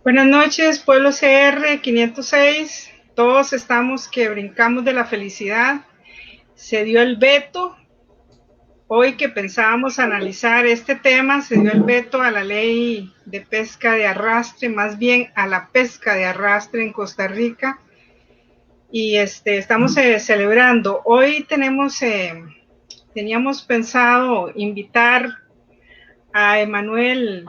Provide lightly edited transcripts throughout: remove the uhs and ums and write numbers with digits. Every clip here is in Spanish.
Buenas noches, pueblo CR 506. Todos estamos que brincamos de la felicidad. Se dio el veto. Hoy que pensábamos analizar este tema, se dio el veto a la ley de pesca de arrastre, más bien a la pesca de arrastre en Costa Rica. Y estamos celebrando. Hoy teníamos pensado invitar a Emanuel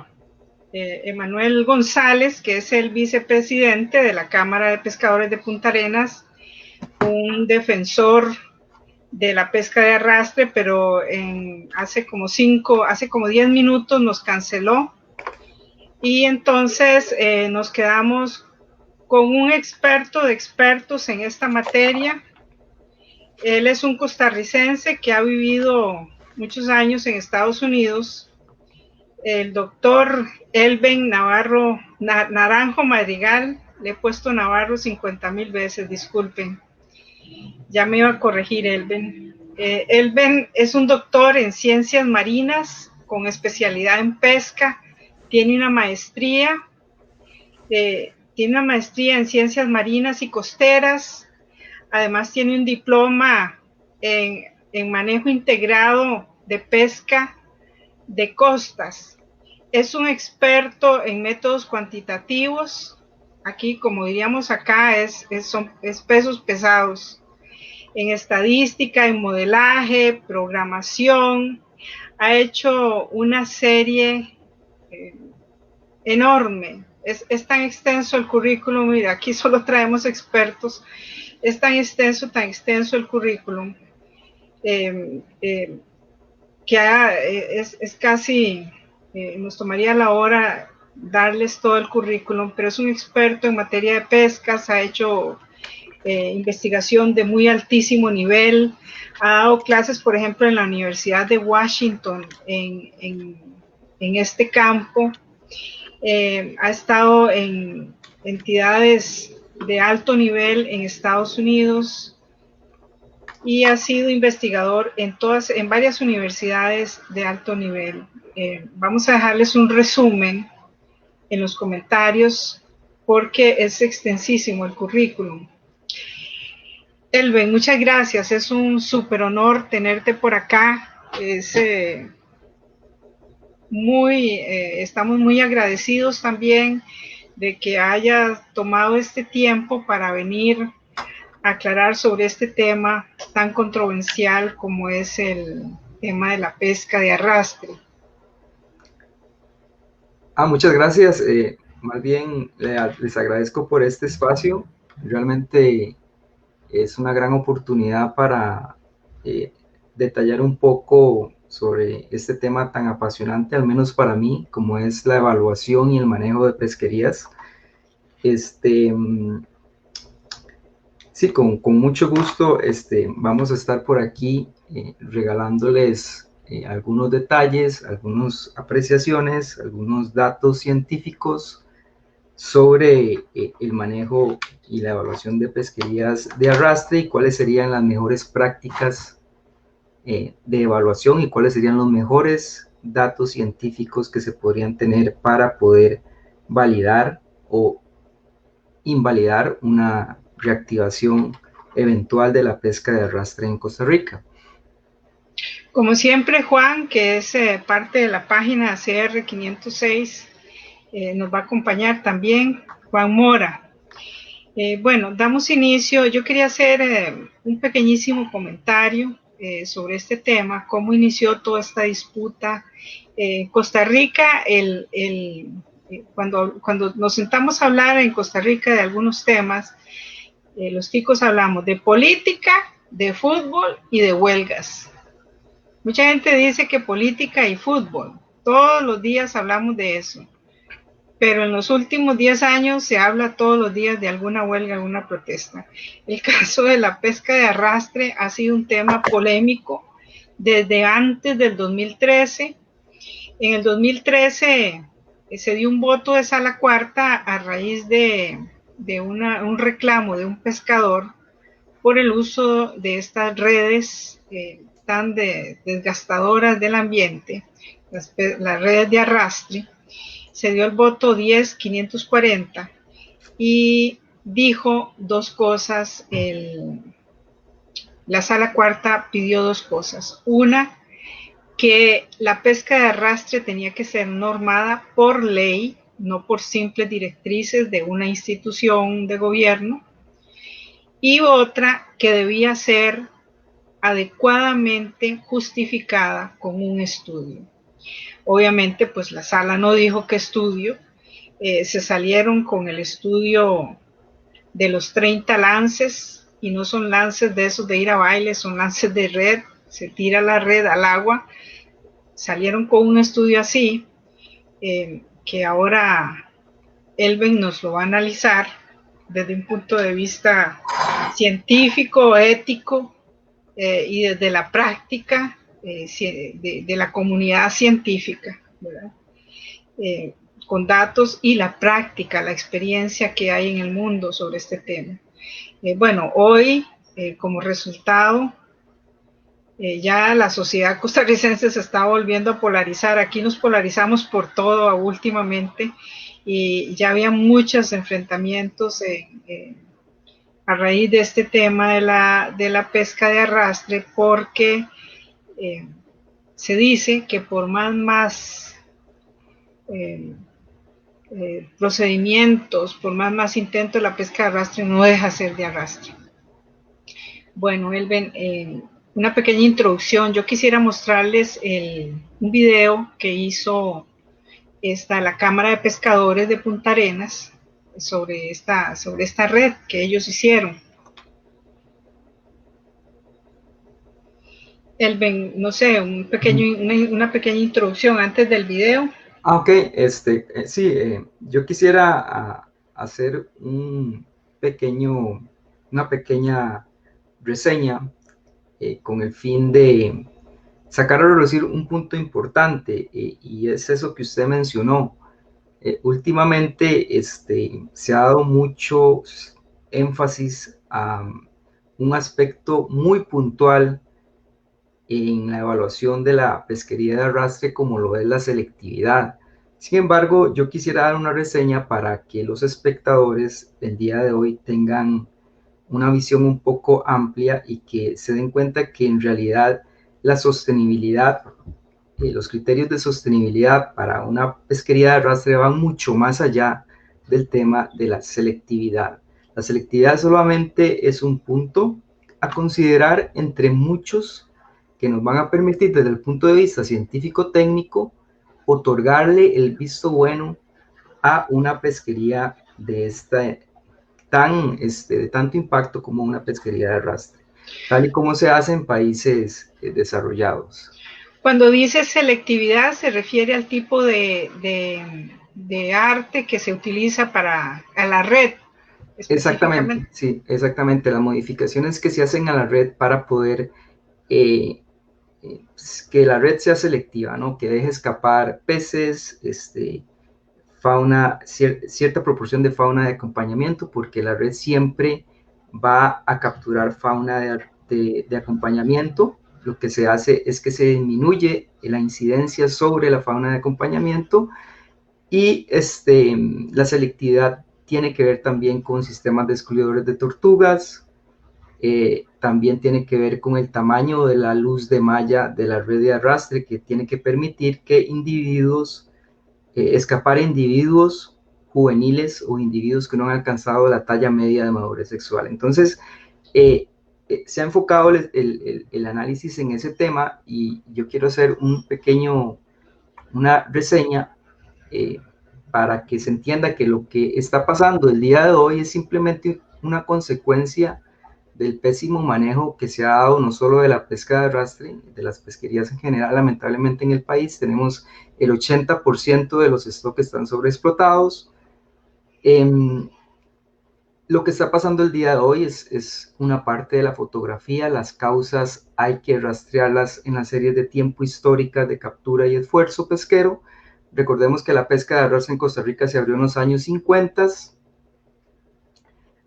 González, que es el vicepresidente de la Cámara de Pescadores de Punta Arenas, un defensor de la pesca de arrastre, pero hace como 10 minutos nos canceló y entonces nos quedamos con un experto de expertos en esta materia. Él es un costarricense que ha vivido muchos años en Estados Unidos, el doctor Elben Naranjo Madrigal. Le he puesto Navarro 50,000 veces, disculpen. Ya me iba a corregir Elben. Elben es un doctor en ciencias marinas con especialidad en pesca. Tiene una maestría en ciencias marinas y costeras. Además tiene un diploma en manejo integrado de pesca de costas. Es un experto en métodos cuantitativos. Aquí, como diríamos acá, son pesos pesados. En estadística, en modelaje, programación. Ha hecho una serie enorme. Es tan extenso el currículum. Mira, aquí solo traemos expertos. Es tan extenso el currículum. Es casi, nos tomaría la hora darles todo el currículum, pero es un experto en materia de pescas, ha hecho investigación de muy altísimo nivel, ha dado clases, por ejemplo, en la Universidad de Washington en este campo, ha estado en entidades de alto nivel en Estados Unidos, y ha sido investigador en varias universidades de alto nivel. Vamos a dejarles un resumen en los comentarios porque es extensísimo el currículum. Elben, muchas gracias, es un súper honor tenerte por acá. Estamos muy agradecidos también de que hayas tomado este tiempo para venir aclarar sobre este tema tan controversial como es el tema de la pesca de arrastre. Muchas gracias. Más bien les agradezco por este espacio. Realmente es una gran oportunidad para detallar un poco sobre este tema tan apasionante, al menos para mí, como es la evaluación y el manejo de pesquerías. Este, sí, con mucho gusto vamos a estar por aquí regalándoles algunos detalles, algunas apreciaciones, algunos datos científicos sobre el manejo y la evaluación de pesquerías de arrastre y cuáles serían las mejores prácticas de evaluación y cuáles serían los mejores datos científicos que se podrían tener para poder validar o invalidar una reactivación eventual de la pesca de arrastre en Costa Rica. Como siempre, Juan, que es parte de la página CR 506, nos va a acompañar también Juan Mora. Bueno, damos inicio. Yo quería hacer un pequeñísimo comentario sobre este tema, cómo inició toda esta disputa. Costa Rica, cuando nos sentamos a hablar en Costa Rica de algunos temas, los ticos hablamos de política, de fútbol y de huelgas. Mucha gente dice que política y fútbol, todos los días hablamos de eso, pero en los últimos 10 años se habla todos los días de alguna huelga, alguna protesta. El caso de la pesca de arrastre ha sido un tema polémico desde antes del 2013. En el 2013 se dio un voto de sala cuarta a raíz de un reclamo de un pescador por el uso de estas redes tan desgastadoras del ambiente, las redes de arrastre. se dio el voto 10-540 y dijo dos cosas. La sala cuarta pidió dos cosas. Una, que la pesca de arrastre tenía que ser normada por ley, no por simples directrices de una institución de gobierno. Y otra, que debía ser adecuadamente justificada con un estudio. Obviamente, pues la sala no dijo qué estudio, se salieron con el estudio de los 30 lances, y no son lances de esos de ir a baile, son lances de red, se tira la red al agua. Salieron con un estudio así, que ahora Elben nos lo va a analizar desde un punto de vista científico, ético, y desde la práctica de la comunidad científica, ¿verdad? Con datos y la práctica, la experiencia que hay en el mundo sobre este tema. Bueno, hoy, como resultado, ya la sociedad costarricense se está volviendo a polarizar. Aquí nos polarizamos por todo últimamente, y ya había muchos enfrentamientos a raíz de este tema de la pesca de arrastre, porque se dice que por más procedimientos, por más intentos, la pesca de arrastre no deja de ser de arrastre. Bueno, Elben, una pequeña introducción. Yo quisiera mostrarles un video que hizo la Cámara de Pescadores de Punta Arenas sobre esta red que ellos hicieron. Elben, no sé, una pequeña introducción antes del video. Ok, sí, yo quisiera hacer una pequeña reseña con el fin de sacar a relucir un punto importante, y es eso que usted mencionó. Últimamente se ha dado mucho énfasis a un aspecto muy puntual en la evaluación de la pesquería de arrastre, como lo es la selectividad. Sin embargo, yo quisiera dar una reseña para que los espectadores del día de hoy tengan una visión un poco amplia y que se den cuenta que en realidad la sostenibilidad, los criterios de sostenibilidad para una pesquería de arrastre van mucho más allá del tema de la selectividad. La selectividad solamente es un punto a considerar entre muchos que nos van a permitir desde el punto de vista científico-técnico otorgarle el visto bueno a una pesquería de tanto impacto como una pesquería de arrastre, tal y como se hace en países desarrollados. Cuando dice selectividad se refiere al tipo de arte que se utiliza a la red. Exactamente, sí, exactamente. Las modificaciones que se hacen a la red para poder que la red sea selectiva, ¿no? Que deje escapar peces, fauna, cierta proporción de fauna de acompañamiento, porque la red siempre va a capturar fauna de acompañamiento. Lo que se hace es que se disminuye la incidencia sobre la fauna de acompañamiento, y la selectividad tiene que ver también con sistemas de excluidores de tortugas. También tiene que ver con el tamaño de la luz de malla de la red de arrastre, que tiene que permitir que escapar individuos juveniles o individuos que no han alcanzado la talla media de madurez sexual. Entonces, se ha enfocado el análisis en ese tema, y yo quiero hacer una reseña para que se entienda que lo que está pasando el día de hoy es simplemente una consecuencia del pésimo manejo que se ha dado no solo de la pesca de arrastre, de las pesquerías en general. Lamentablemente en el país tenemos el 80% de los stocks están sobreexplotados. Lo que está pasando el día de hoy es una parte de la fotografía. Las causas hay que rastrearlas en las series de tiempo históricas de captura y esfuerzo pesquero. Recordemos que la pesca de arrastre en Costa Rica se abrió en los años 50,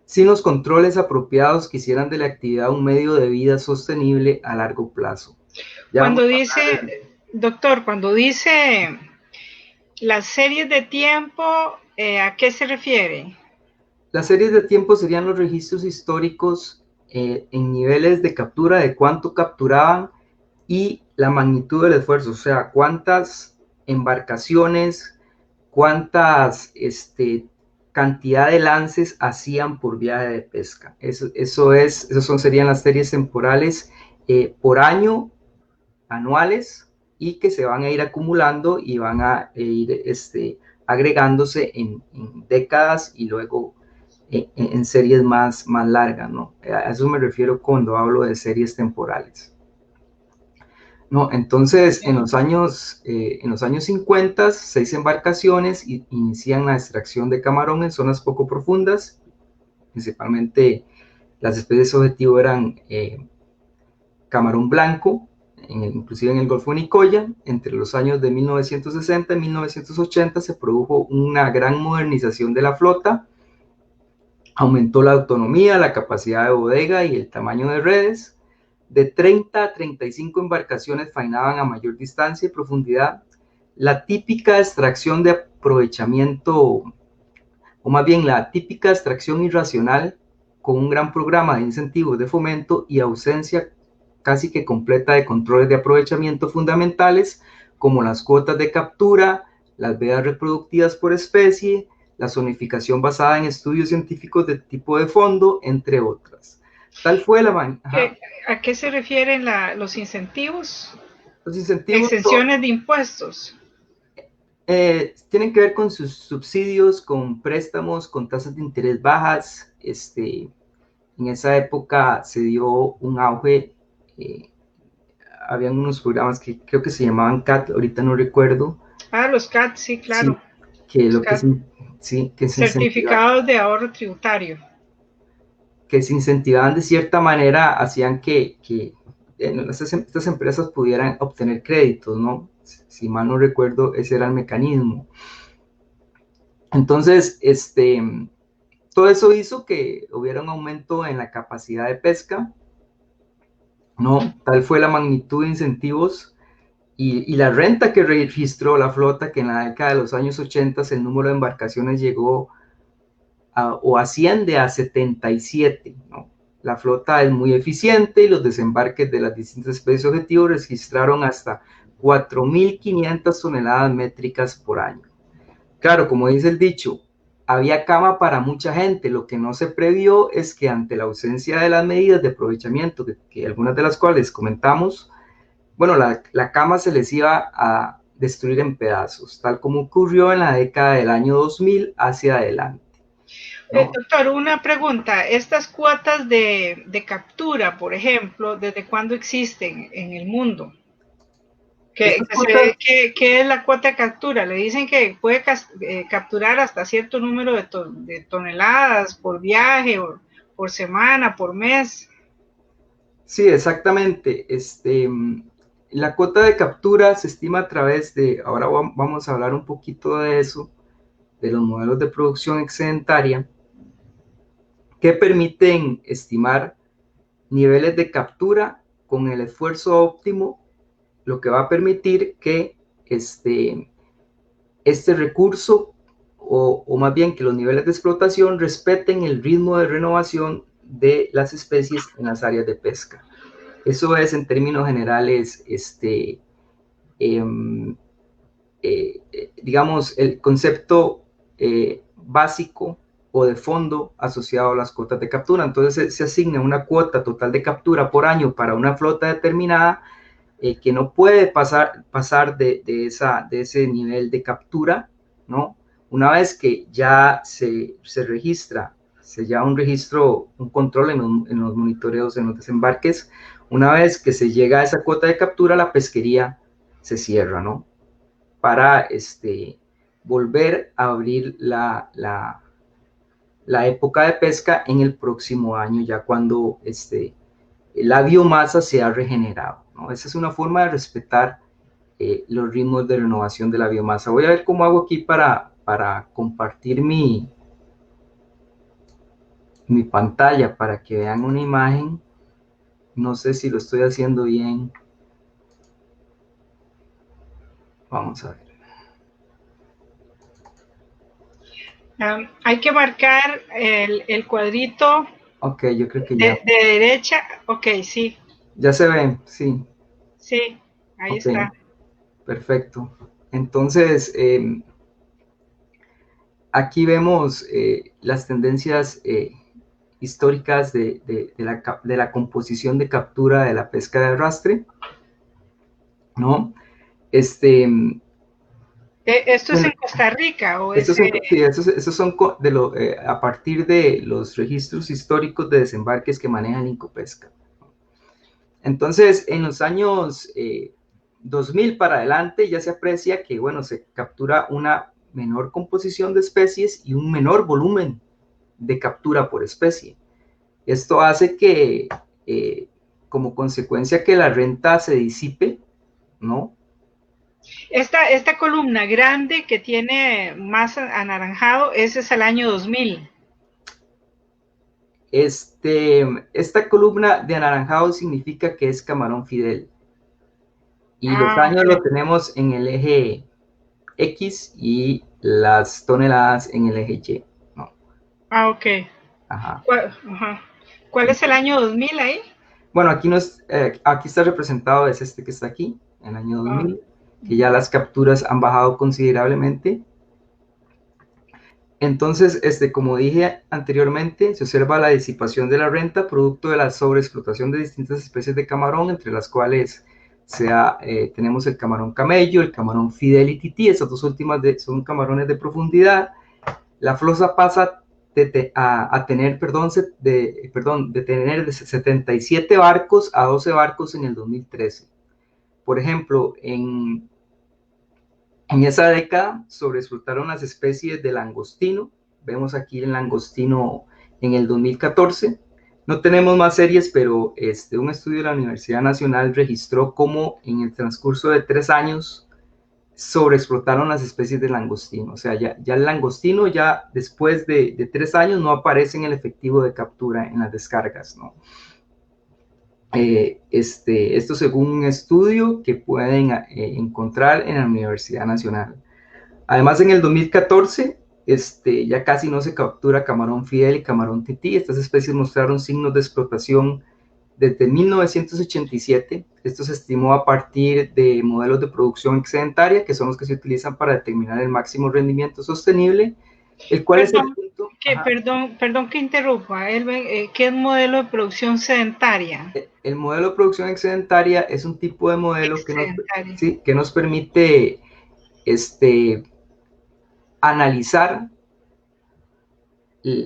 sin los controles apropiados que hicieran de la actividad un medio de vida sostenible a largo plazo. Cuando dice, doctor, cuando dice Las series de tiempo, ¿a qué se refiere? Las series de tiempo serían los registros históricos en niveles de captura, de cuánto capturaban y la magnitud del esfuerzo, o sea, cuántas embarcaciones, cuántas cantidad de lances hacían por viaje de pesca. Esas serían las series temporales por año, anuales, y que se van a ir acumulando y van a ir agregándose en décadas y luego en series más largas, ¿no? A eso me refiero cuando hablo de series temporales. No, entonces, en los años 50, 6 embarcaciones inician la extracción de camarón en zonas poco profundas. Principalmente las especies objetivo eran camarón blanco, inclusive en el Golfo de Nicoya. Entre los años de 1960 y 1980 se produjo una gran modernización de la flota, aumentó la autonomía, la capacidad de bodega y el tamaño de redes. De 30 a 35 embarcaciones faenaban a mayor distancia y profundidad. La típica extracción de aprovechamiento, o más bien la típica extracción irracional, con un gran programa de incentivos de fomento y ausencia casi que completa de controles de aprovechamiento fundamentales, como las cuotas de captura, las vedas reproductivas por especie, la zonificación basada en estudios científicos de tipo de fondo, entre otras. Tal fue la... ¿A qué se refieren los incentivos? Los incentivos Exenciones de impuestos. Tienen que ver con sus subsidios, con préstamos, con tasas de interés bajas. En esa época se dio un auge, habían unos programas que creo que se llamaban CAT, ahorita no recuerdo. Los CAT, sí, Sí, claro. que Los lo que CAT. sí, que se incentivaban, Certificados de ahorro tributario. de cierta manera, hacían que estas empresas pudieran obtener créditos, ¿no? Si mal no recuerdo, ese era el mecanismo. Entonces, todo eso hizo que hubiera un aumento en la capacidad de pesca, ¿no? Tal fue la magnitud de incentivos y la renta que registró la flota, que en la década de los años 80 el número de embarcaciones llegó o asciende a 77, ¿no? La flota es muy eficiente y los desembarques de las distintas especies objetivos registraron hasta 4.500 toneladas métricas por año. Claro, como dice el dicho, había cama para mucha gente. Lo que no se previó es que ante la ausencia de las medidas de aprovechamiento, que algunas de las cuales comentamos, bueno, la cama se les iba a destruir en pedazos, tal como ocurrió en la década del año 2000 hacia adelante, ¿no? Doctor, una pregunta. Estas cuotas de captura, por ejemplo, ¿desde cuándo existen en el mundo? Estas cuotas, ¿Qué es la cuota de captura? Le dicen que puede capturar hasta cierto número de toneladas por viaje, o por semana, por mes. sí, exactamente. La cuota de captura se estima a través de, ahora vamos a hablar un poquito de eso, de los modelos de producción excedentaria, que permiten estimar niveles de captura con el esfuerzo óptimo, lo que va a permitir que este recurso, o más bien que los niveles de explotación respeten el ritmo de renovación de las especies en las áreas de pesca. Eso es, en términos generales, eh, digamos, el concepto básico o de fondo asociado a las cuotas de captura. Entonces se asigna una cuota total de captura por año para una flota determinada que no puede pasar de ese nivel de captura, ¿no? Una vez que ya se registra, se lleva un registro, un control en los monitoreos, en los desembarques, una vez que se llega a esa cuota de captura, la pesquería se cierra, ¿no? Para volver a abrir la época de pesca en el próximo año, ya cuando la biomasa se ha regenerado, ¿no? Esa es una forma de respetar los ritmos de renovación de la biomasa. Voy a ver cómo hago aquí para compartir mi pantalla para que vean una imagen. No sé si lo estoy haciendo bien. Vamos a ver. Hay que marcar el cuadrito Ok, yo creo que ya, de derecha. Ok, sí, ya se ve, sí, sí, ahí ok, está. perfecto. Entonces, aquí vemos las tendencias históricas de la composición de captura de la pesca de arrastre, ¿no? Este, ¿Esto es bueno, en Costa Rica o estos es? son, sí, estos son a partir de los registros históricos de desembarques que maneja el Incopesca. Entonces, en los años 2000 para adelante ya se aprecia que, bueno, se captura una menor composición de especies y un menor volumen de captura por especie. Esto hace que, como consecuencia, que la renta se disipe, ¿no? Esta columna grande que tiene más anaranjado, ese es el año 2000. Esta columna de anaranjado significa que es camarón fidel. Y los Ah, años ok. lo tenemos en el eje X y las toneladas en el eje Y, ¿no? Ah, ok. Ajá. Ajá. ¿Cuál es el año 2000 ahí? Bueno, aquí, aquí está representado, es este que está aquí, en el año Ah, 2000, que ya las capturas han bajado considerablemente. Entonces, como dije anteriormente, se observa la disipación de la renta producto de la sobreexplotación de distintas especies de camarón, entre las cuales tenemos el camarón camello, el camarón Fidelity T, esas dos últimas son camarones de profundidad. La flosa pasa a tener, de tener de 77 barcos a 12 barcos en el 2013. Por ejemplo, en esa década sobreexplotaron las especies de langostino. Vemos aquí el langostino en el 2014. No tenemos más series, pero un estudio de la Universidad Nacional registró cómo en el transcurso de 3 años sobreexplotaron las especies de langostino. O sea, ya el langostino ya después de 3 años no aparece en el efectivo de captura en las descargas, ¿no? Esto según un estudio que pueden encontrar en la Universidad Nacional. Además, en el 2014, ya casi no se captura camarón fidel y camarón tití. Estas especies mostraron signos de explotación desde 1987. Esto se estimó a partir de modelos de producción excedentaria, que son los que se utilizan para determinar el máximo rendimiento sostenible, el cual es el Perdón, punto. Ajá. perdón que interrumpa. Elben, ¿qué es modelo de producción sedentaria? El modelo de producción excedentaria es un tipo de modelo Excedentaria. sí, que nos permite este, analizar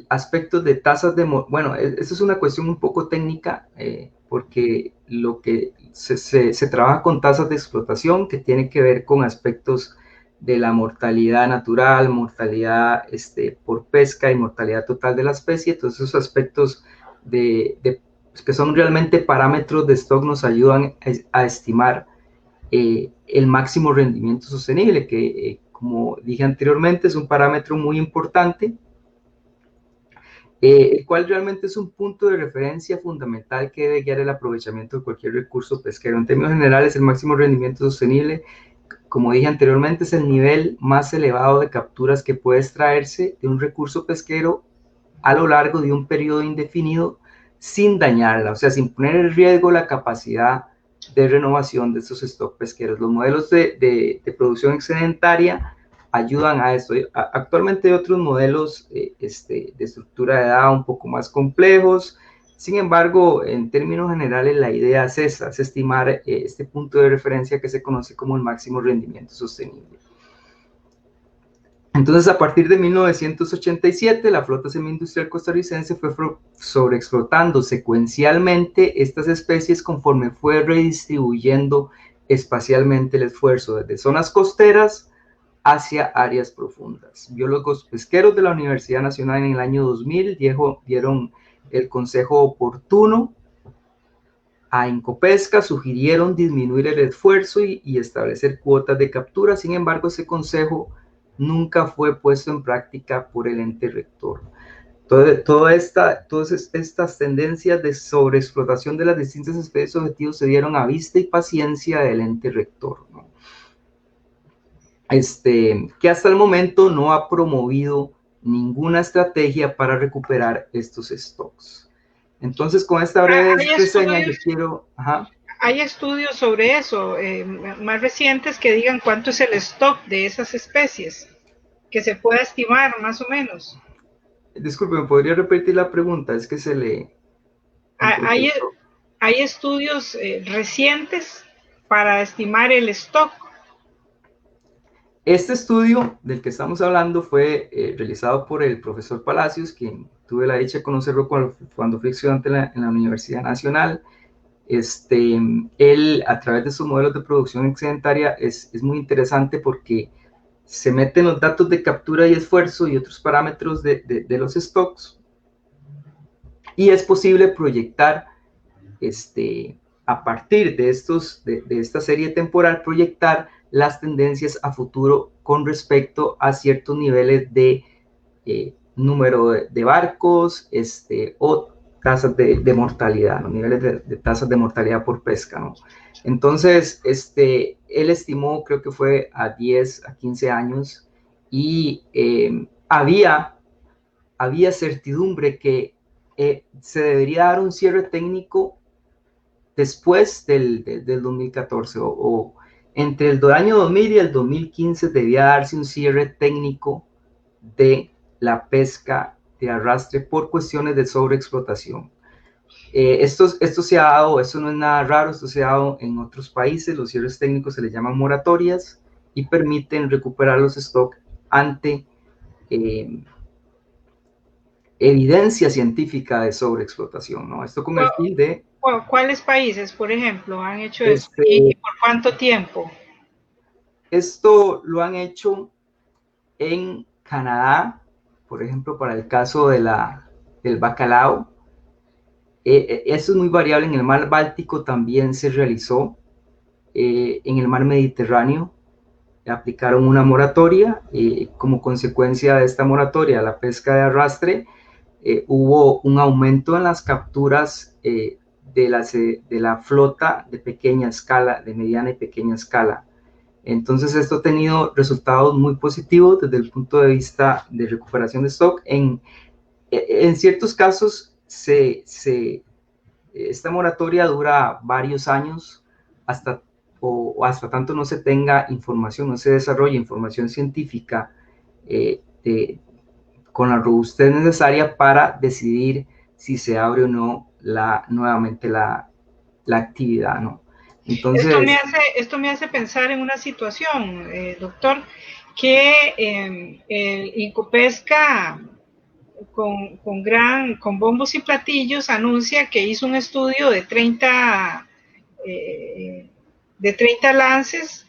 aspectos de tasas de, bueno, eso es una cuestión un poco técnica, porque lo que se trabaja con tasas de explotación que tiene que ver con aspectos de la mortalidad natural, mortalidad por pesca y mortalidad total de la especie. Todos esos aspectos que son realmente parámetros de stock nos ayudan a estimar el máximo rendimiento sostenible, que como dije anteriormente es un parámetro muy importante, el cual realmente es un punto de referencia fundamental que debe guiar el aprovechamiento de cualquier recurso pesquero. En términos generales, el máximo rendimiento sostenible, como dije anteriormente, es el nivel más elevado de capturas que puede extraerse de un recurso pesquero a lo largo de un periodo indefinido sin dañarla, o sea, sin poner en riesgo la capacidad de renovación de estos stocks pesqueros. Los modelos de producción excedentaria ayudan a esto. Actualmente hay otros modelos de estructura de edad un poco más complejos. Sin embargo, en términos generales, la idea es esa, es estimar este punto de referencia que se conoce como el máximo rendimiento sostenible. Entonces, a partir de 1987, la flota semi-industrial costarricense fue sobreexplotando secuencialmente estas especies conforme fue redistribuyendo espacialmente el esfuerzo desde zonas costeras hacia áreas profundas. Biólogos pesqueros de la Universidad Nacional en el año 2000 dieron el consejo oportuno a Incopesca, sugirieron disminuir el esfuerzo y establecer cuotas de captura. Sin embargo, ese consejo nunca fue puesto en práctica por el ente rector. Todas estas tendencias de sobreexplotación de las distintas especies objetivos se dieron a vista y paciencia del ente rector, ¿no? Que hasta el momento no ha promovido ninguna estrategia para recuperar estos stocks. Entonces, con esta breve reseña yo quiero... Ajá. Hay estudios sobre eso, más recientes, que digan cuánto es el stock de esas especies, que se pueda estimar más o menos. Disculpe, ¿me podría repetir la pregunta? Es que se le... Hay estudios recientes para estimar el stock. Este estudio del que estamos hablando fue realizado por el profesor Palacios, quien tuve la dicha de conocerlo cuando fui estudiante en la Universidad Nacional. Él, a través de sus modelos de producción excedentaria, es muy interesante porque se meten los datos de captura y esfuerzo y otros parámetros de los stocks, y es posible proyectar a partir de esta serie temporal, proyectar las tendencias a futuro con respecto a ciertos niveles de número de barcos o tasas de mortalidad, los niveles de tasas de mortalidad por pesca, ¿no? Entonces, él estimó, creo que fue a 10 a 15 años, y había certidumbre que se debería dar un cierre técnico después del 2014, o entre el año 2000 y el 2015 debía darse un cierre técnico de la pesca de arrastre por cuestiones de sobreexplotación. Esto se ha dado, esto no es nada raro, esto se ha dado en otros países. Los cierres técnicos se les llaman moratorias y permiten recuperar los stocks ante evidencia científica de sobreexplotación, ¿no? Esto con el fin de... ¿Cuáles países, por ejemplo, han hecho eso? ¿Y por cuánto tiempo? Esto lo han hecho en Canadá, por ejemplo, para el caso del bacalao. Esto es muy variable. En el mar Báltico también se realizó. En el mar Mediterráneo aplicaron una moratoria. Como consecuencia de esta moratoria, la pesca de arrastre, hubo un aumento en las capturas de la flota de pequeña escala, de mediana y pequeña escala. Entonces, esto ha tenido resultados muy positivos desde el punto de vista de recuperación de stock. En ciertos casos, esta moratoria dura varios años hasta tanto no se tenga información, no se desarrolle información científica con la robustez necesaria para decidir si se abre o no nuevamente la actividad, ¿no? Entonces, esto me hace pensar en una situación, doctor, que el Incopesca con bombos y platillos anuncia que hizo un estudio de 30 lances,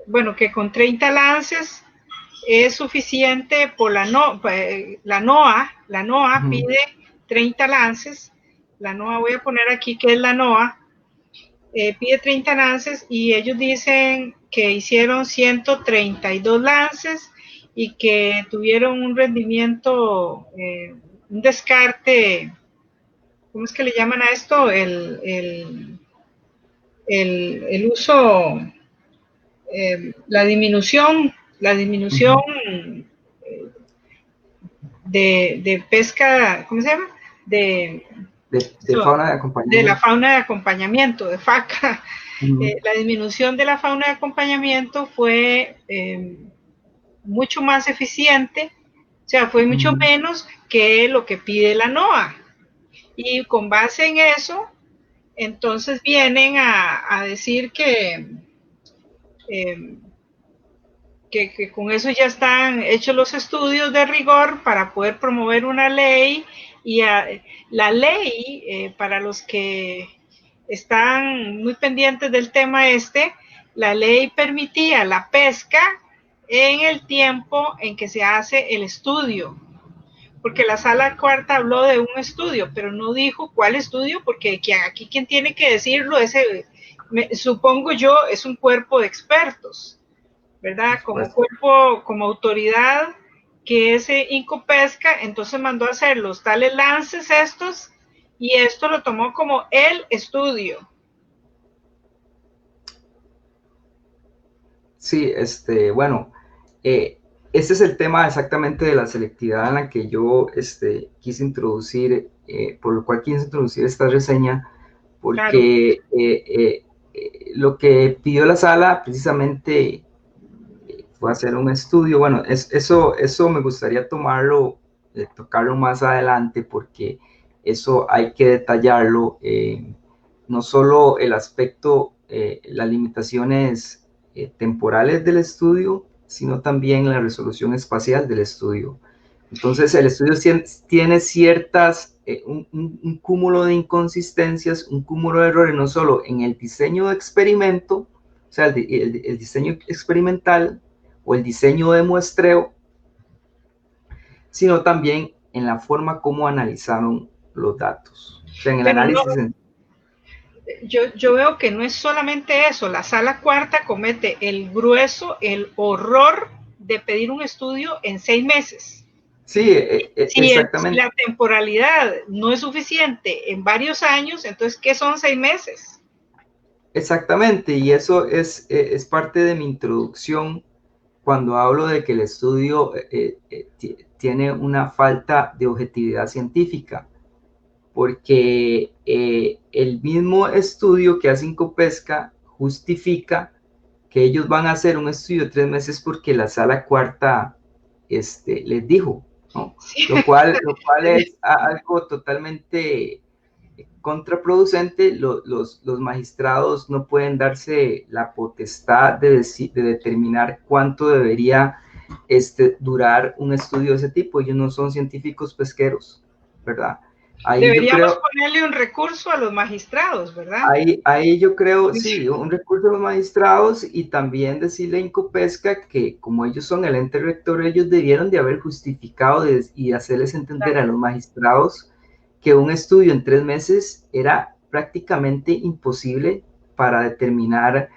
bueno, que con 30 lances es suficiente por la NOAA pide 30 lances, la NOAA, voy a poner aquí que es la NOAA, pide 30 lances y ellos dicen que hicieron 132 lances y que tuvieron un rendimiento, un descarte, ¿cómo es que le llaman a esto? El uso, la disminución de pesca, ¿cómo se llama? De fauna de acompañamiento. De la fauna de acompañamiento, de FACA. La disminución de la fauna de acompañamiento fue mucho más eficiente, o sea, fue mucho menos que lo que pide la NOAA. Y con base en eso, entonces vienen a decir que con eso ya están hechos los estudios de rigor para poder promover una ley, y la ley, para los que están muy pendientes del tema la ley permitía la pesca en el tiempo en que se hace el estudio, porque la sala cuarta habló de un estudio, pero no dijo cuál estudio, porque aquí quien tiene que decirlo, supongo yo, es un cuerpo de expertos, ¿verdad? Como cuerpo, como autoridad, que es Incopesca, entonces mandó a hacer los tales lances estos, y esto lo tomó como el estudio. Sí, bueno, Ese es el tema exactamente de la selectividad en la que yo quise introducir, por lo cual quise introducir esta reseña, Claro. porque lo que pidió la sala precisamente fue hacer un estudio. Bueno, eso me gustaría tomarlo, tocarlo más adelante, porque eso hay que detallarlo. No solo el aspecto, las limitaciones temporales del estudio, sino también la resolución espacial del estudio. Entonces, el estudio tiene ciertas, un cúmulo de inconsistencias, un cúmulo de errores, no solo en el diseño de experimento, o sea, el diseño experimental o el diseño de muestreo, sino también en la forma como analizaron los datos. O sea, en el Pero no, análisis en... yo veo que no es solamente eso, la sala cuarta comete el grueso, el horror de pedir un estudio en 6 meses. Sí, Si exactamente. la temporalidad no es suficiente en varios años, entonces, ¿qué son 6 meses? Exactamente, y eso es parte de mi introducción cuando hablo de que el estudio tiene una falta de objetividad científica, porque el mismo estudio que hace Incopesca justifica que ellos van a hacer un estudio de 3 meses porque la sala cuarta les dijo, ¿no? Sí. Lo cual es algo totalmente contraproducente. Los magistrados no pueden darse la potestad de determinar cuánto debería durar un estudio de ese tipo. Ellos no son científicos pesqueros, ¿verdad? Ahí yo Deberíamos creo, ponerle un recurso a los magistrados, ¿verdad? ahí yo creo, sí, un recurso de los magistrados, y también decirle a Incopesca que como ellos son el ente rector, ellos debieron de haber justificado y hacerles entender a los magistrados que un estudio en 3 meses era prácticamente imposible para determinar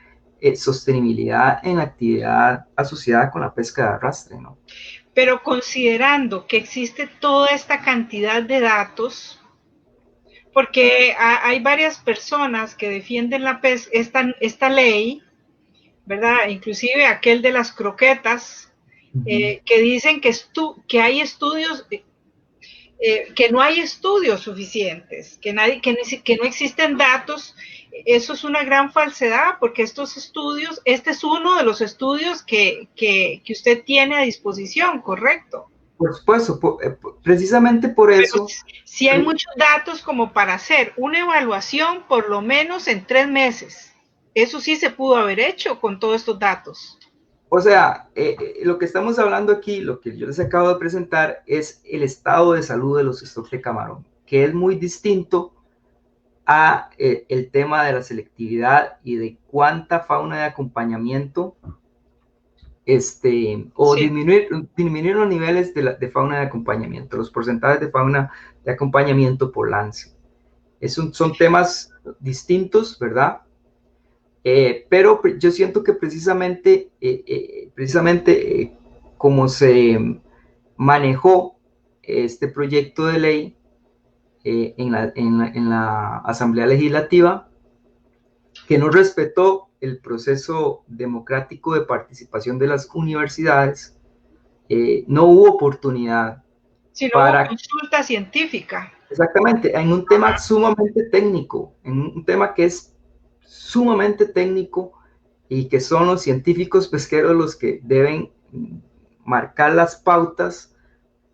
sostenibilidad en la actividad asociada con la pesca de arrastre, ¿no? Pero considerando que existe toda esta cantidad de datos, porque hay varias personas que defienden esta ley, ¿verdad? Inclusive aquel de las croquetas, Uh -huh. que dicen que hay estudios, que no hay estudios suficientes, que no existen datos. Eso es una gran falsedad, porque estos estudios, este es uno de los estudios que usted tiene a disposición, ¿correcto? Por supuesto, precisamente por Pero eso. sí hay muchos datos como para hacer una evaluación por lo menos en 3 meses. Eso sí se pudo haber hecho con todos estos datos. O sea, lo que estamos hablando aquí, lo que yo les acabo de presentar, es el estado de salud de los stocks de camarón, que es muy distinto a el tema de la selectividad y de cuánta fauna de acompañamiento, o Sí. disminuir los niveles de fauna de acompañamiento, los porcentajes de fauna de acompañamiento por lance. Son temas distintos, ¿verdad? Pero yo siento que precisamente como se manejó este proyecto de ley en la Asamblea Legislativa, que no respetó el proceso democrático de participación de las universidades, no hubo oportunidad Si no hubo para, consulta científica. exactamente, en un tema sumamente técnico, en un tema que es sumamente técnico, y que son los científicos pesqueros los que deben marcar las pautas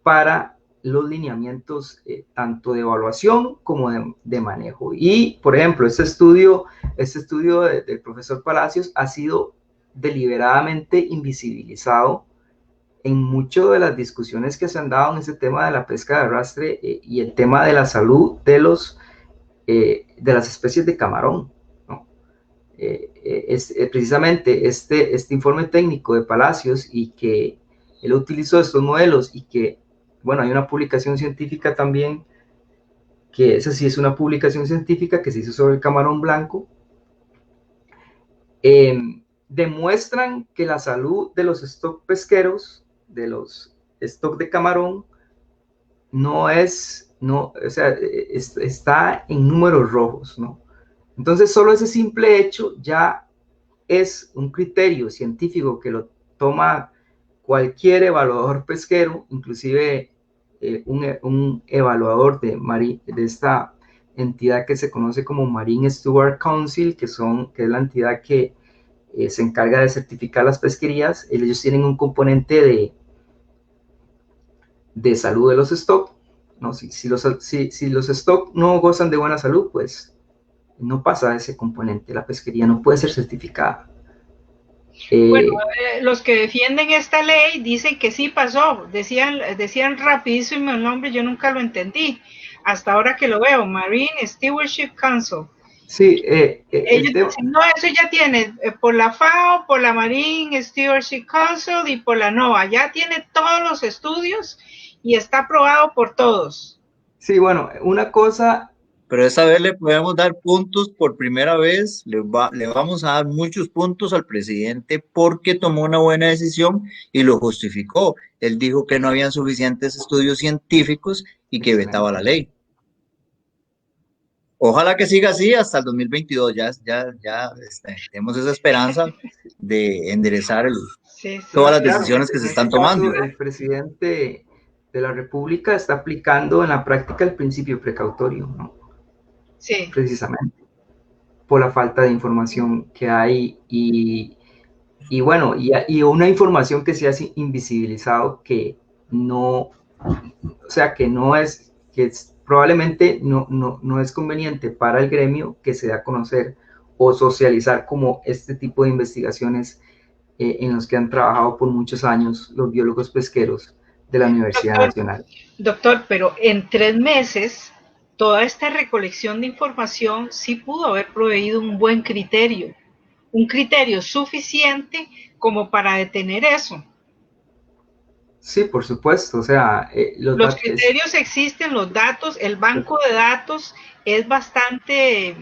para los lineamientos, tanto de evaluación como de manejo. Y, por ejemplo, este estudio del profesor Palacios ha sido deliberadamente invisibilizado en muchas de las discusiones que se han dado en ese tema de la pesca de arrastre, y el tema de la salud de las especies de camarón, ¿no? Precisamente este informe técnico de Palacios, y que él utilizó estos modelos, y que, bueno, hay una publicación científica también, que esa sí es una publicación científica que se hizo sobre el camarón blanco, demuestran que la salud de los stocks pesqueros, de los stocks de camarón, no, o sea, está en números rojos, ¿no? Entonces, solo ese simple hecho ya es un criterio científico que lo toma cualquier evaluador pesquero, inclusive un evaluador de esta entidad que se conoce como Marine Steward Council, que es la entidad que se encarga de certificar las pesquerías. Ellos tienen un componente de salud de los stock, ¿no? Si los stock no gozan de buena salud, pues no pasa ese componente, la pesquería no puede ser certificada. Bueno, los que defienden esta ley dicen que sí pasó, decían rapidísimo el nombre, yo nunca lo entendí, hasta ahora que lo veo, Marine Stewardship Council. Sí, ellos dicen, no, eso ya tiene por la FAO, por la Marine Stewardship Council y por la NOAA, ya tiene todos los estudios y está aprobado por todos. Sí, bueno, una cosa... Pero esta vez le podemos dar puntos por primera vez, le vamos a dar muchos puntos al presidente porque tomó una buena decisión y lo justificó. Él dijo que no habían suficientes estudios científicos y que vetaba la ley. Ojalá que siga así hasta el 2022, tenemos esa esperanza de enderezar todas las decisiones que se están tomando. El presidente de la República está aplicando en la práctica el principio precautorio, ¿no? Sí. Precisamente por la falta de información que hay y bueno, y una información que se ha invisibilizado que no, o sea, que probablemente no es conveniente para el gremio que se dé a conocer o socializar como este tipo de investigaciones en los que han trabajado por muchos años los biólogos pesqueros de la Universidad Nacional. Doctor, pero en 3 meses toda esta recolección de información sí pudo haber proveído un buen criterio, un criterio suficiente como para detener eso. Sí, por supuesto, o sea... los criterios existen, los datos, el banco de datos es bastante,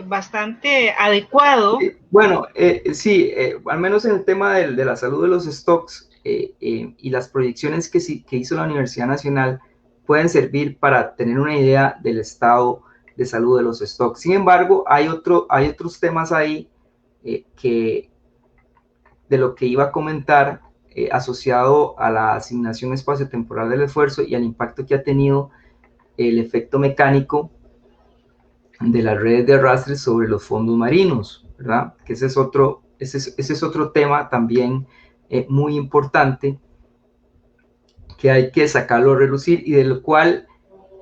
bastante adecuado. Bueno, sí, al menos en el tema de la salud de los stocks y las proyecciones que hizo la Universidad Nacional pueden servir para tener una idea del estado de salud de los stocks. Sin embargo, hay otros temas ahí de lo que iba a comentar asociado a la asignación espacio-temporal del esfuerzo y al impacto que ha tenido el efecto mecánico de las redes de arrastre sobre los fondos marinos, ¿verdad? Que ese es otro tema también muy importante que hay que sacarlo a relucir y del cual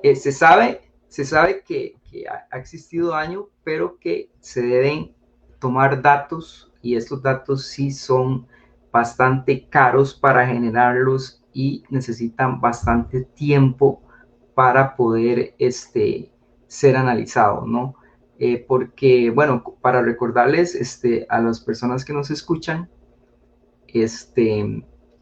se sabe que ha existido daño, pero que se deben tomar datos y estos datos sí son bastante caros para generarlos y necesitan bastante tiempo para poder ser analizado, ¿no? Porque, bueno, para recordarles a las personas que nos escuchan,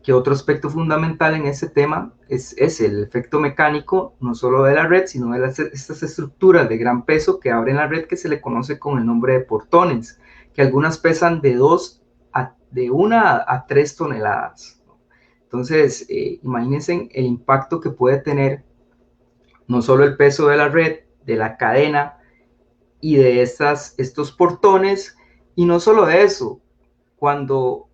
que otro aspecto fundamental en este tema es el efecto mecánico, no solo de la red, sino de estas estructuras de gran peso que abren la red, que se le conoce con el nombre de portones, que algunas pesan de 1 a 3 toneladas. Entonces, imagínense el impacto que puede tener no solo el peso de la red, de la cadena y de estos portones, y no solo de eso, cuando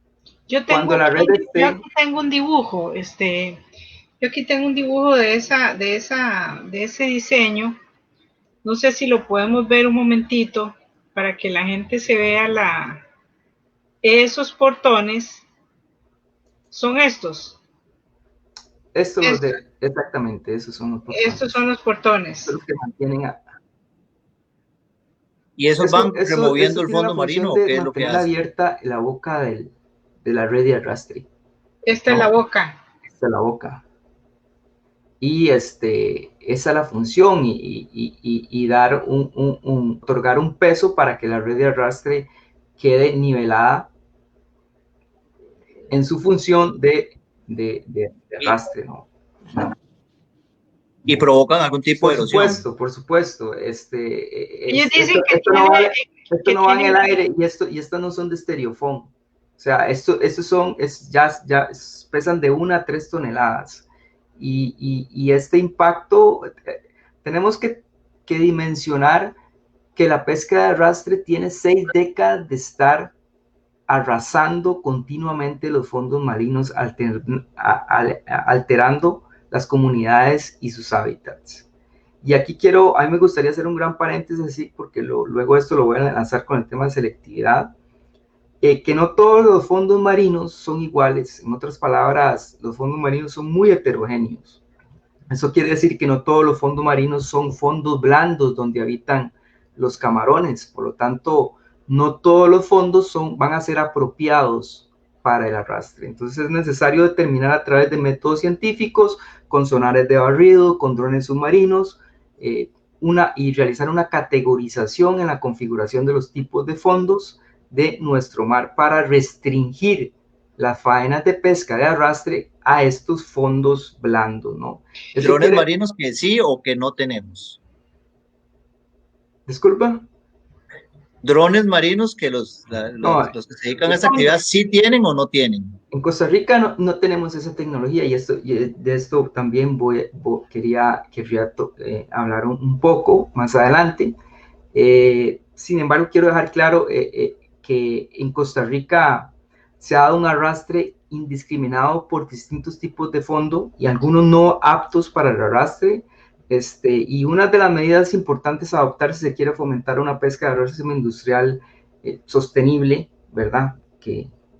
la red yo aquí tengo un dibujo, yo aquí tengo un dibujo de ese diseño, no sé si lo podemos ver un momentito para que la gente se vea esos portones, son estos. Exactamente, esos son los portones. Estos son los portones. Los que mantienen ¿Y esos van removiendo el fondo marino o qué es lo que hace? Abierta la boca de la red de arrastre. Esta es la boca. Esta es la boca. Y esa es la función y dar otorgar un peso para que la red de arrastre quede nivelada en su función de arrastre, ¿no? Y provocan algún tipo de erosión. Por supuesto. Ellos dicen esto no va en el aire y estas no son de estereofón. O sea, pesan de 1 a 3 toneladas. Y este impacto, tenemos que dimensionar que la pesca de arrastre tiene 6 décadas de estar arrasando continuamente los fondos marinos, alterando las comunidades y sus hábitats. Y aquí a mí me gustaría hacer un gran paréntesis, porque luego esto lo voy a lanzar con el tema de selectividad, que no todos los fondos marinos son iguales. En otras palabras, los fondos marinos son muy heterogéneos. Eso quiere decir que no todos los fondos marinos son fondos blandos donde habitan los camarones. Por lo tanto, no todos los fondos van a ser apropiados para el arrastre. Entonces es necesario determinar a través de métodos científicos, con sonares de barrido, con drones submarinos, y realizar una categorización en la configuración de los tipos de fondos de nuestro mar para restringir las faenas de pesca de arrastre a estos fondos blandos, ¿no? Drones marinos que sí o que no tenemos. Disculpa. Drones marinos que los que se dedican a esta actividad sí tienen o no tienen. En Costa Rica no tenemos esa tecnología, y de esto también querría hablar un poco más adelante. Sin embargo, quiero dejar claro que en Costa Rica se ha dado un arrastre indiscriminado por distintos tipos de fondo y algunos no aptos para el arrastre. Y una de las medidas importantes a adoptar si se quiere fomentar una pesca de arrastre semi-industrial sostenible, ¿verdad?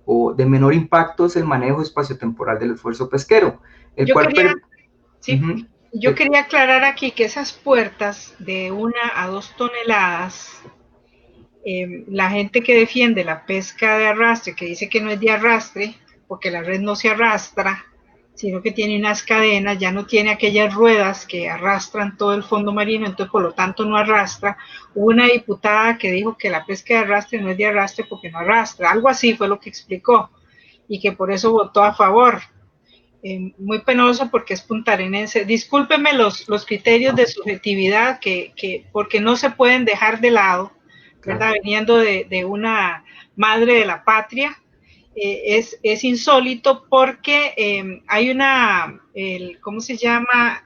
O de menor impacto, es el manejo espaciotemporal del esfuerzo pesquero. Yo quería aclarar aquí que esas puertas de 1 a 2 toneladas, la gente que defiende la pesca de arrastre, que dice que no es de arrastre, porque la red no se arrastra, sino que tiene unas cadenas, ya no tiene aquellas ruedas que arrastran todo el fondo marino, entonces por lo tanto no arrastra. Hubo una diputada que dijo que la pesca de arrastre no es de arrastre porque no arrastra, algo así fue lo que explicó, y que por eso votó a favor. Muy penoso porque es puntarenense. Discúlpeme los criterios de subjetividad porque no se pueden dejar de lado, ¿verdad? Viniendo de una madre de la patria. Es insólito porque hay ¿cómo se llama?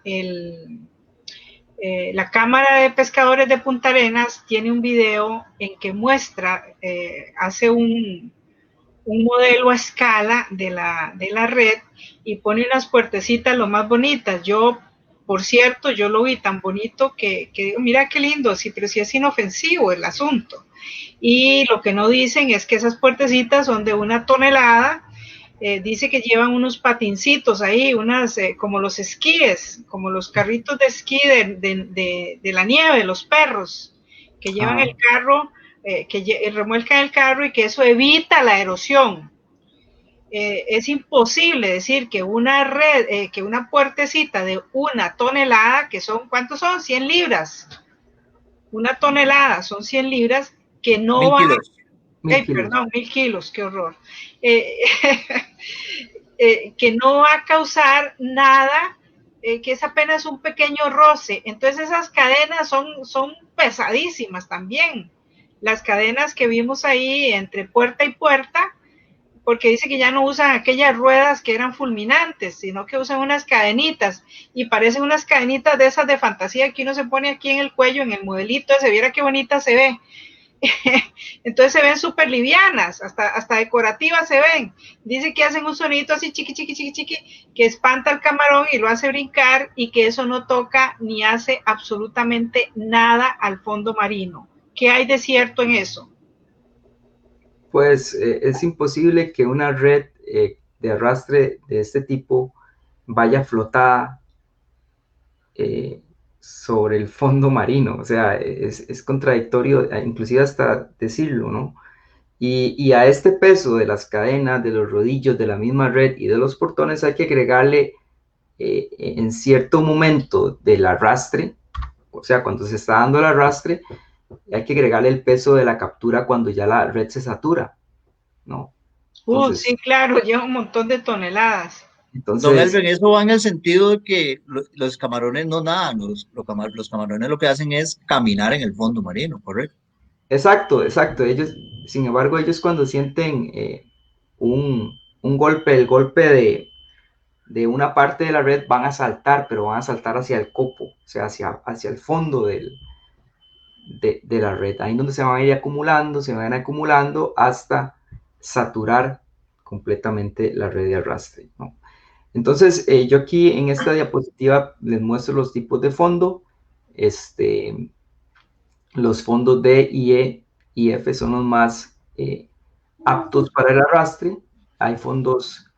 La Cámara de Pescadores de Punta Arenas tiene un video en que muestra, hace un modelo a escala de la red y pone unas puertecitas lo más bonitas. Por cierto, yo lo vi tan bonito que digo, mira qué lindo, sí, pero sí es inofensivo el asunto. Y lo que no dicen es que esas puertecitas son de 1 tonelada. Dice que llevan unos patincitos ahí, como los esquíes, como los carritos de esquí de la nieve, los perros, que llevan el carro, que remolcan el carro y que eso evita la erosión. Es imposible decir que una red, que una puertecita de 1 tonelada, que son, ¿cuántos son? 100 libras. 1 tonelada son 100 libras, que no 1000 kilos. Perdón, 1000 kilos, qué horror. Que no va a causar nada, que es apenas un pequeño roce. Entonces esas cadenas son pesadísimas también. Las cadenas que vimos ahí entre puerta y puerta, porque dice que ya no usan aquellas ruedas que eran fulminantes, sino que usan unas cadenitas, y parecen unas cadenitas de esas de fantasía que uno se pone aquí en el cuello, en el modelito, se viera qué bonita se ve. Entonces se ven súper livianas, hasta decorativas se ven. Dice que hacen un sonito así chiqui, que espanta al camarón y lo hace brincar, y que eso no toca ni hace absolutamente nada al fondo marino. ¿Qué hay de cierto en eso? Pues es imposible que una red de arrastre de este tipo vaya flotada sobre el fondo marino. O sea, es contradictorio, inclusive hasta decirlo, ¿no? Y a este peso de las cadenas, de los rodillos, de la misma red y de los portones, hay que agregarle en cierto momento del arrastre, o sea, cuando se está dando el arrastre, hay que agregarle el peso de la captura cuando ya la red se satura, ¿no? Entonces, sí, claro, lleva un montón de toneladas. Entonces, don Elben, eso va en el sentido de que los camarones no nadan, los camarones lo que hacen es caminar en el fondo marino, ¿correcto? Exacto. Ellos, sin embargo, ellos cuando sienten un golpe, el golpe de una parte de la red, van a saltar, pero van a saltar hacia el copo, o sea, hacia el fondo de la red, ahí donde se van a ir acumulando hasta saturar completamente la red de arrastre, ¿no? Entonces, yo aquí en esta diapositiva les muestro los tipos de fondo. Los fondos D, E y F son los más aptos para el arrastre. Hay fondos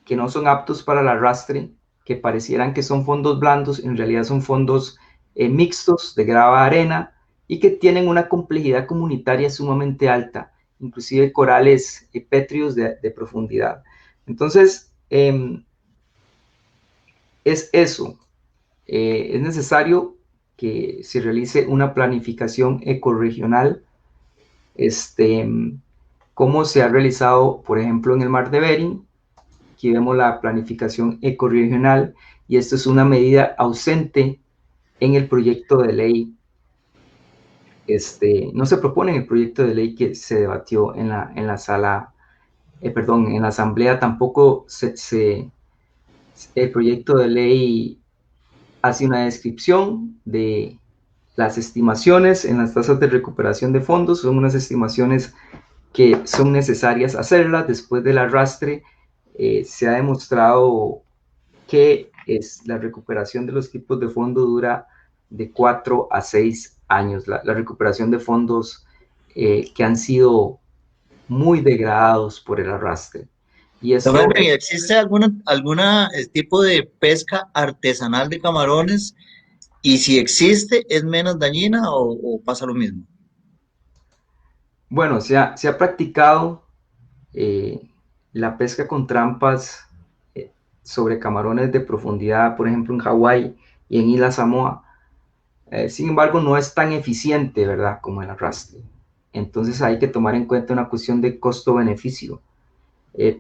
que no son aptos para el arrastre, que parecieran que son fondos blandos, en realidad son fondos mixtos de grava arena y que tienen una complejidad comunitaria sumamente alta, inclusive corales pétreos de profundidad. Entonces, es eso. Es necesario que se realice una planificación ecorregional, como se ha realizado, por ejemplo, en el Mar de Bering. Aquí vemos la planificación ecorregional y esto es una medida ausente en el proyecto de ley. No se propone en el proyecto de ley que se debatió en la sala, en la asamblea. Tampoco el proyecto de ley hace una descripción de las estimaciones en las tasas de recuperación de fondos. Son unas estimaciones que son necesarias hacerlas después del arrastre. Se ha demostrado que la recuperación de los tipos de fondo dura de 4 a 6 años. La recuperación de fondos que han sido muy degradados por el arrastre. Y eso, ¿existe alguna tipo de pesca artesanal de camarones? Y si existe, ¿es menos dañina o pasa lo mismo? Bueno, se ha practicado la pesca con trampas sobre camarones de profundidad, por ejemplo en Hawái y en Isla Samoa. Sin embargo, no es tan eficiente, ¿verdad?, como el arrastre. Entonces hay que tomar en cuenta una cuestión de costo-beneficio.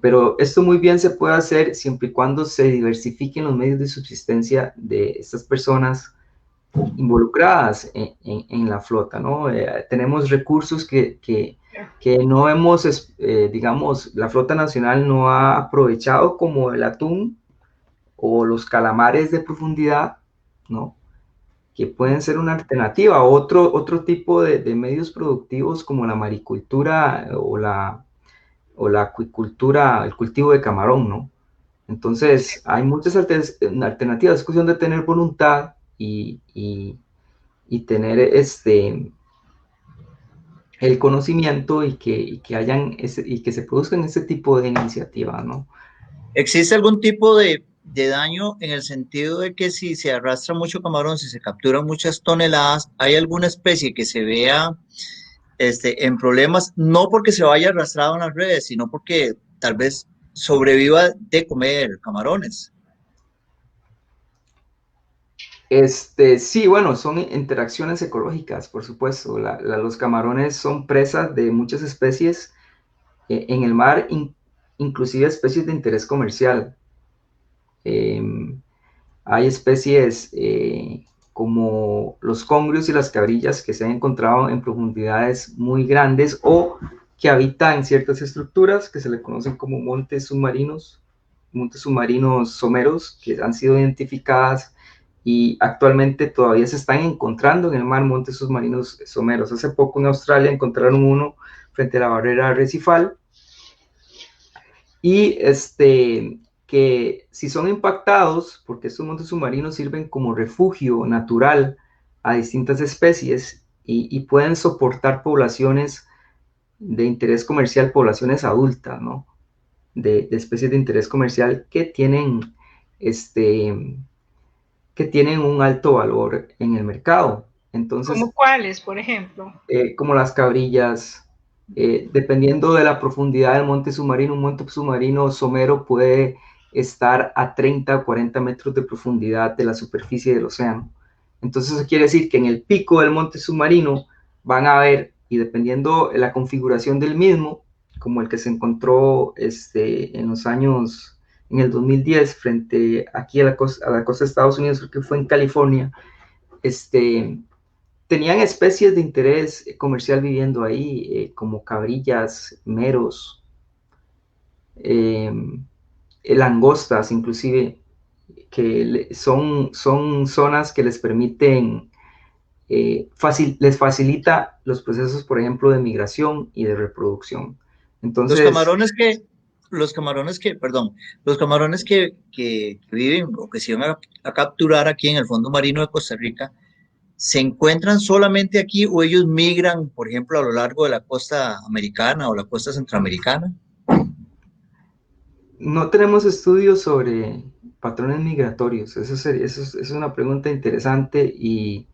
Pero esto muy bien se puede hacer siempre y cuando se diversifiquen los medios de subsistencia de estas personas involucradas en la flota, ¿no? Tenemos recursos que no hemos, digamos, la flota nacional no ha aprovechado, como el atún o los calamares de profundidad, ¿no?, que pueden ser una alternativa. Otro tipo de medios productivos como la maricultura o la acuicultura, el cultivo de camarón, ¿no? Entonces, hay muchas alternativas. Es cuestión de tener voluntad y tener el conocimiento y que se produzcan este tipo de iniciativas, ¿no? ¿Existe algún tipo de daño en el sentido de que si se arrastra mucho camarón, si se capturan muchas toneladas, hay alguna especie que se vea en problemas, no porque se vaya arrastrado en las redes, sino porque tal vez sobreviva de comer camarones? Sí, bueno, son interacciones ecológicas, por supuesto. Los camarones son presas de muchas especies en el mar, inclusive especies de interés comercial. Hay especies como los congrios y las cabrillas que se han encontrado en profundidades muy grandes o que habitan en ciertas estructuras que se le conocen como montes submarinos someros, que han sido identificadas y actualmente todavía se están encontrando en el mar montes submarinos someros. Hace poco en Australia encontraron uno frente a la barrera arrecifal y que si son impactados, porque estos montes submarinos sirven como refugio natural a distintas especies y pueden soportar poblaciones de interés comercial, poblaciones adultas, ¿no?, de especies de interés comercial que tienen un alto valor en el mercado. Entonces, ¿cómo cuáles, por ejemplo? Como las cabrillas. Dependiendo de la profundidad del monte submarino, un monte submarino somero puede estar a 30 o 40 metros de profundidad de la superficie del océano. Entonces eso quiere decir que en el pico del monte submarino van a haber, y dependiendo de la configuración del mismo, como el que se encontró en los años, en el 2010, frente aquí a la costa de Estados Unidos, creo que fue en California, tenían especies de interés comercial viviendo ahí, como cabrillas, meros, langostas inclusive, que son zonas que les permiten, les facilita los procesos, por ejemplo, de migración y de reproducción. Los Entonces, camarones que, perdón, los camarones que viven o que se van a capturar aquí en el fondo marino de Costa Rica, ¿se encuentran solamente aquí o ellos migran, por ejemplo, a lo largo de la costa americana o la costa centroamericana? no tenemos estudios sobre patrones migratorios. Eso es una pregunta interesante y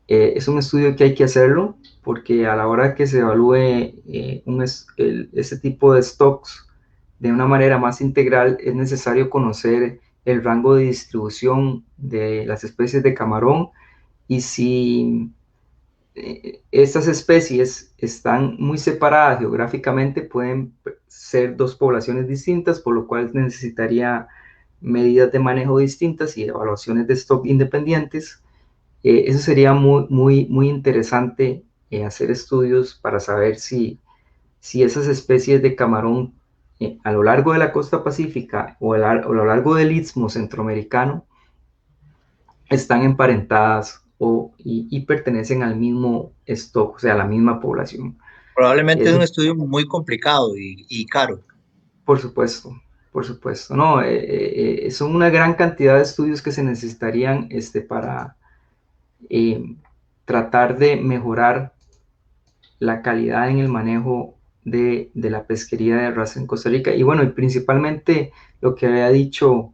es un estudio que hay que hacerlo porque a la hora que se evalúe ese tipo de stocks de una manera más integral es necesario conocer el rango de distribución de las especies de camarón y si estas especies están muy separadas geográficamente, pueden ser dos poblaciones distintas, por lo cual necesitaría medidas de manejo distintas y evaluaciones de stock independientes. Eso sería muy interesante hacer estudios para saber si esas especies de camarón a lo largo de la costa pacífica o a lo largo del istmo centroamericano están emparentadas y pertenecen al mismo stock, o sea, a la misma población. Probablemente es un Eso, estudio muy complicado y caro. por supuesto, por supuesto. No, son una gran cantidad de estudios que se necesitarían para eh, tratar de mejorar la calidad en el manejo de la pesquería de arrastre en Costa Rica. Y bueno, y principalmente lo que había dicho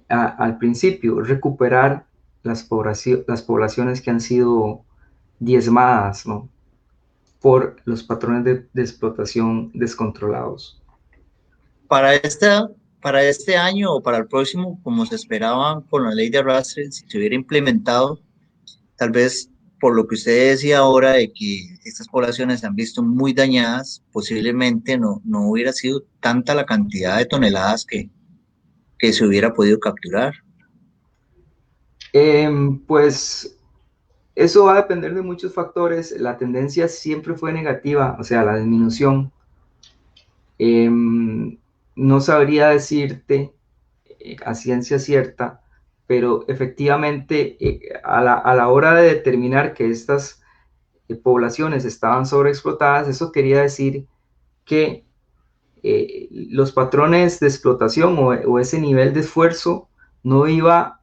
al principio, recuperar las poblaciones que han sido diezmadas, ¿no? Por los patrones de explotación descontrolados. Para para este año o para el próximo, como se esperaba con la ley de arrastre, si se hubiera implementado, tal vez por lo que usted decía ahora de que estas poblaciones se han visto muy dañadas, posiblemente no hubiera sido tanta la cantidad de toneladas que se hubiera podido capturar. Pues eso va a depender de muchos factores. La tendencia siempre fue negativa, o sea, la disminución. Eh, no sabría decirte a ciencia cierta, pero efectivamente a la hora de determinar que estas poblaciones estaban sobreexplotadas, eso quería decir que los patrones de explotación o ese nivel de esfuerzo no iba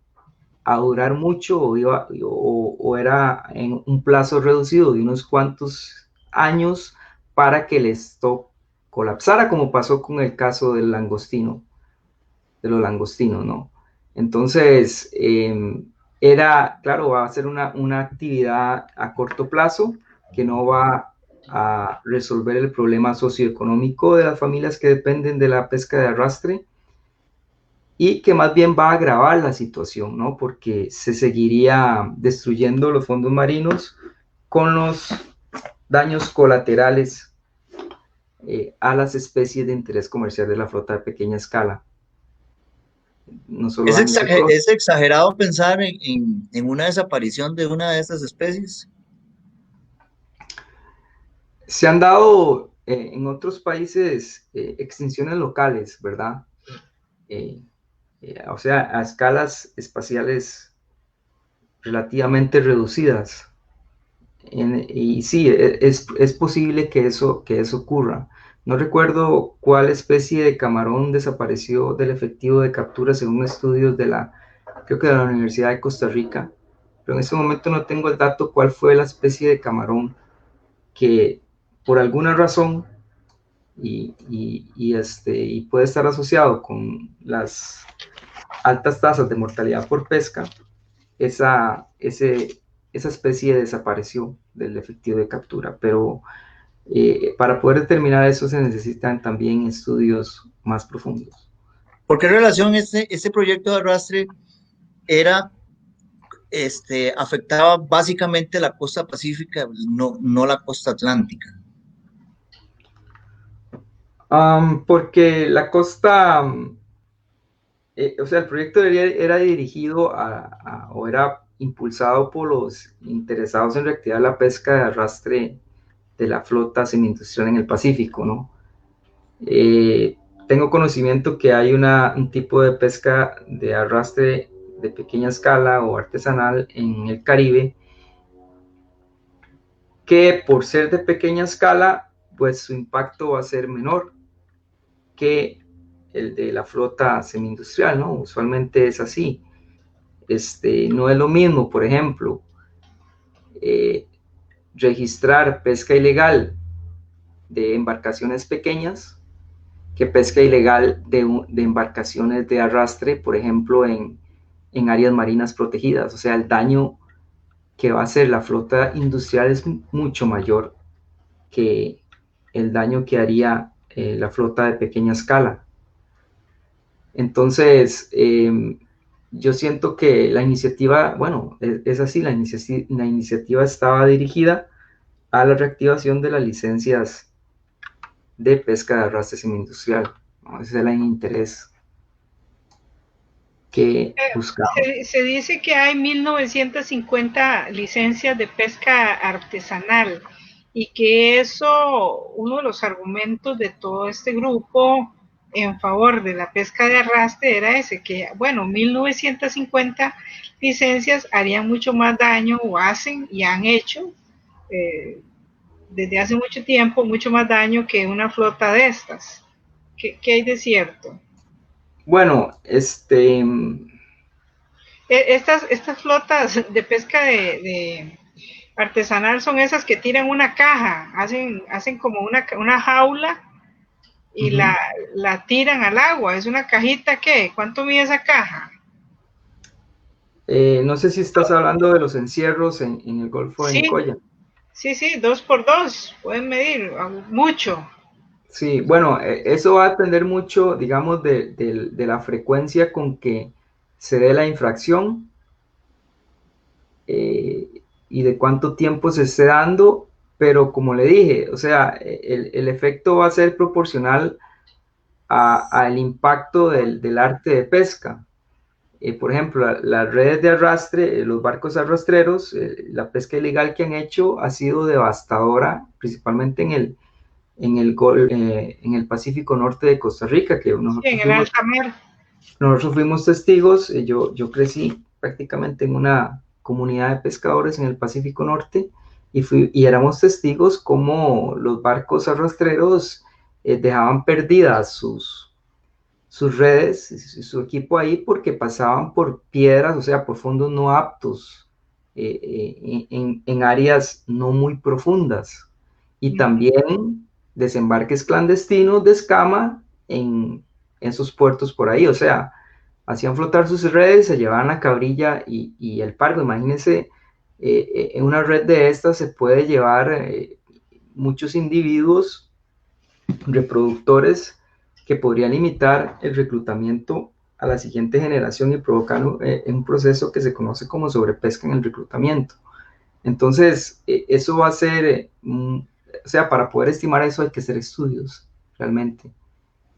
a durar mucho o era en un plazo reducido de unos cuantos años para que el stock colapsara, como pasó con el caso del langostino, de los langostinos, ¿no? Entonces, era, claro, va a ser una actividad a corto plazo que no va a resolver el problema socioeconómico de las familias que dependen de la pesca de arrastre y que más bien va a agravar la situación, ¿no? Porque se seguiría destruyendo los fondos marinos con los daños colaterales a las especies de interés comercial de la flota de pequeña escala. No solo daños Es ecológicos. exagerado pensar en una desaparición de una de estas especies. Se han dado en otros países extinciones locales, ¿verdad? Eh, o sea, a escalas espaciales relativamente reducidas. Y sí, es posible que eso ocurra. No recuerdo cuál especie de camarón desapareció del efectivo de captura según estudios creo que de la Universidad de Costa Rica, pero en este momento no tengo el dato cuál fue la especie de camarón que por alguna razón y puede estar asociado con las altas tasas de mortalidad por pesca, esa, ese, esa especie desapareció del efectivo de captura, pero para poder determinar eso se necesitan también estudios más profundos. ¿Por qué relación este proyecto de arrastre era, afectaba básicamente la costa pacífica, no la costa atlántica? Porque la costa, o sea, el proyecto era dirigido o era impulsado por los interesados en reactivar la pesca de arrastre de la flota semi-industrial en el Pacífico, ¿no? Eh, tengo conocimiento que hay un tipo de pesca de arrastre de pequeña escala o artesanal en el Caribe que por ser de pequeña escala pues su impacto va a ser menor que el de la flota semi-industrial, ¿no? Usualmente es así. No es lo mismo, por ejemplo, registrar pesca ilegal de embarcaciones pequeñas que pesca ilegal de embarcaciones de arrastre, por ejemplo, en áreas marinas protegidas. O sea, el daño que va a hacer la flota industrial es mucho mayor que el daño que haría la flota de pequeña escala. Entonces, yo siento que la iniciativa, bueno, es así, la iniciativa estaba dirigida a la reactivación de las licencias de pesca de arrastre semi-industrial, ¿no? Ese es el interés que buscamos. Se dice que hay 1950 licencias de pesca artesanal y que eso, uno de los argumentos de todo este grupo en favor de la pesca de arrastre era ese, que bueno, 1950 licencias harían mucho más daño o hacen y han hecho desde hace mucho tiempo mucho más daño que una flota de estas. ¿Qué hay de cierto? Bueno, estas flotas de pesca de artesanal son esas que tiran una caja, hacen como una jaula y la tiran al agua. ¿Es una cajita qué? ¿Cuánto mide esa caja? No sé si estás hablando de los encierros en el Golfo de Nicoya. Sí, 2x2, pueden medir mucho. Sí, bueno, eso va a depender mucho, digamos, de la frecuencia con que se dé la infracción y de cuánto tiempo se esté dando, pero como le dije, o sea, el efecto va a ser proporcional al impacto del arte de pesca. Por ejemplo, las redes de arrastre, los barcos arrastreros, la pesca ilegal que han hecho ha sido devastadora, principalmente en el Pacífico Norte de Costa Rica, que nosotros fuimos testigos. Yo crecí prácticamente en una comunidad de pescadores en el Pacífico Norte y éramos testigos como los barcos arrastreros dejaban perdidas sus redes y su equipo ahí porque pasaban por piedras, o sea, por fondos no aptos, en áreas no muy profundas. Y también desembarques clandestinos de escama en esos puertos por ahí, o sea, hacían flotar sus redes, se llevaban la cabrilla y el pargo. Imagínense, en una red de estas se puede llevar muchos individuos reproductores que podrían limitar el reclutamiento a la siguiente generación y provocar un proceso que se conoce como sobrepesca en el reclutamiento. Entonces, eso va a ser, o sea, para poder estimar eso hay que hacer estudios, realmente.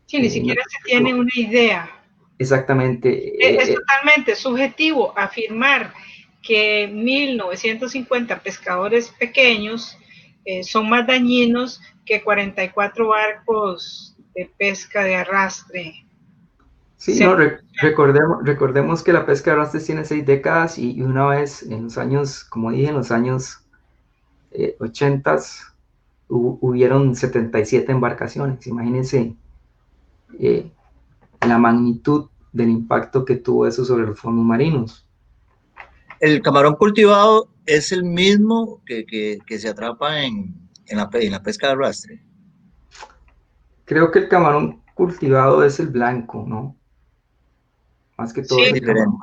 Sí, ni siquiera se tiene una idea. Exactamente. Es totalmente subjetivo afirmar que 1950 pescadores pequeños son más dañinos que 44 barcos de pesca de arrastre. Sí, no, recordemos que la pesca de arrastre tiene 6 décadas y una vez en los años, como dije, en los años 80 hubieron 77 embarcaciones. Imagínense la magnitud del impacto que tuvo eso sobre los fondos marinos. El camarón cultivado es el mismo que se atrapa en la pesca de arrastre. Creo que el camarón cultivado es el blanco, ¿no? Más que todo sí, es el camarón.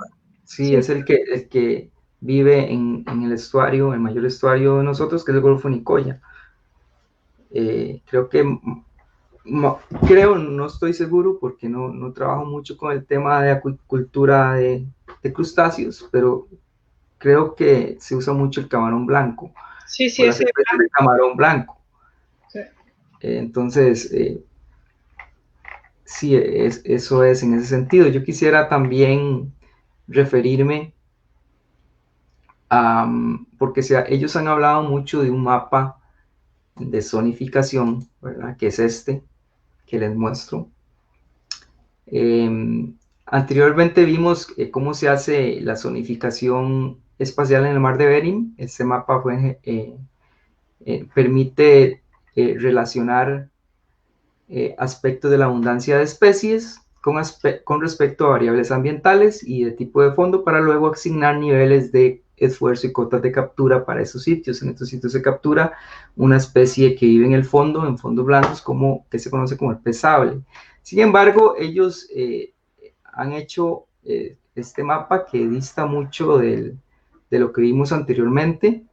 Sí, es el que vive en el estuario, el mayor estuario de nosotros, que es el Golfo de Nicoya. Creo que, no estoy seguro porque no trabajo mucho con el tema de acuicultura de crustáceos, pero creo que se usa mucho el camarón blanco. Sí, es el camarón blanco. Sí. Entonces, sí, eso es en ese sentido. Yo quisiera también referirme a, porque ellos han hablado mucho de un mapa de zonificación, ¿verdad? Que es este, que les muestro. Anteriormente vimos cómo se hace la zonificación espacial en el mar de Bering. Este mapa permite relacionar aspectos de la abundancia de especies con respecto a variables ambientales y de tipo de fondo para luego asignar niveles de esfuerzo y cotas de captura para esos sitios. En estos sitios se captura una especie que vive en fondos blandos, que se conoce como el pez sable. Sin embargo, ellos han hecho este mapa que dista mucho de lo que vimos anteriormente.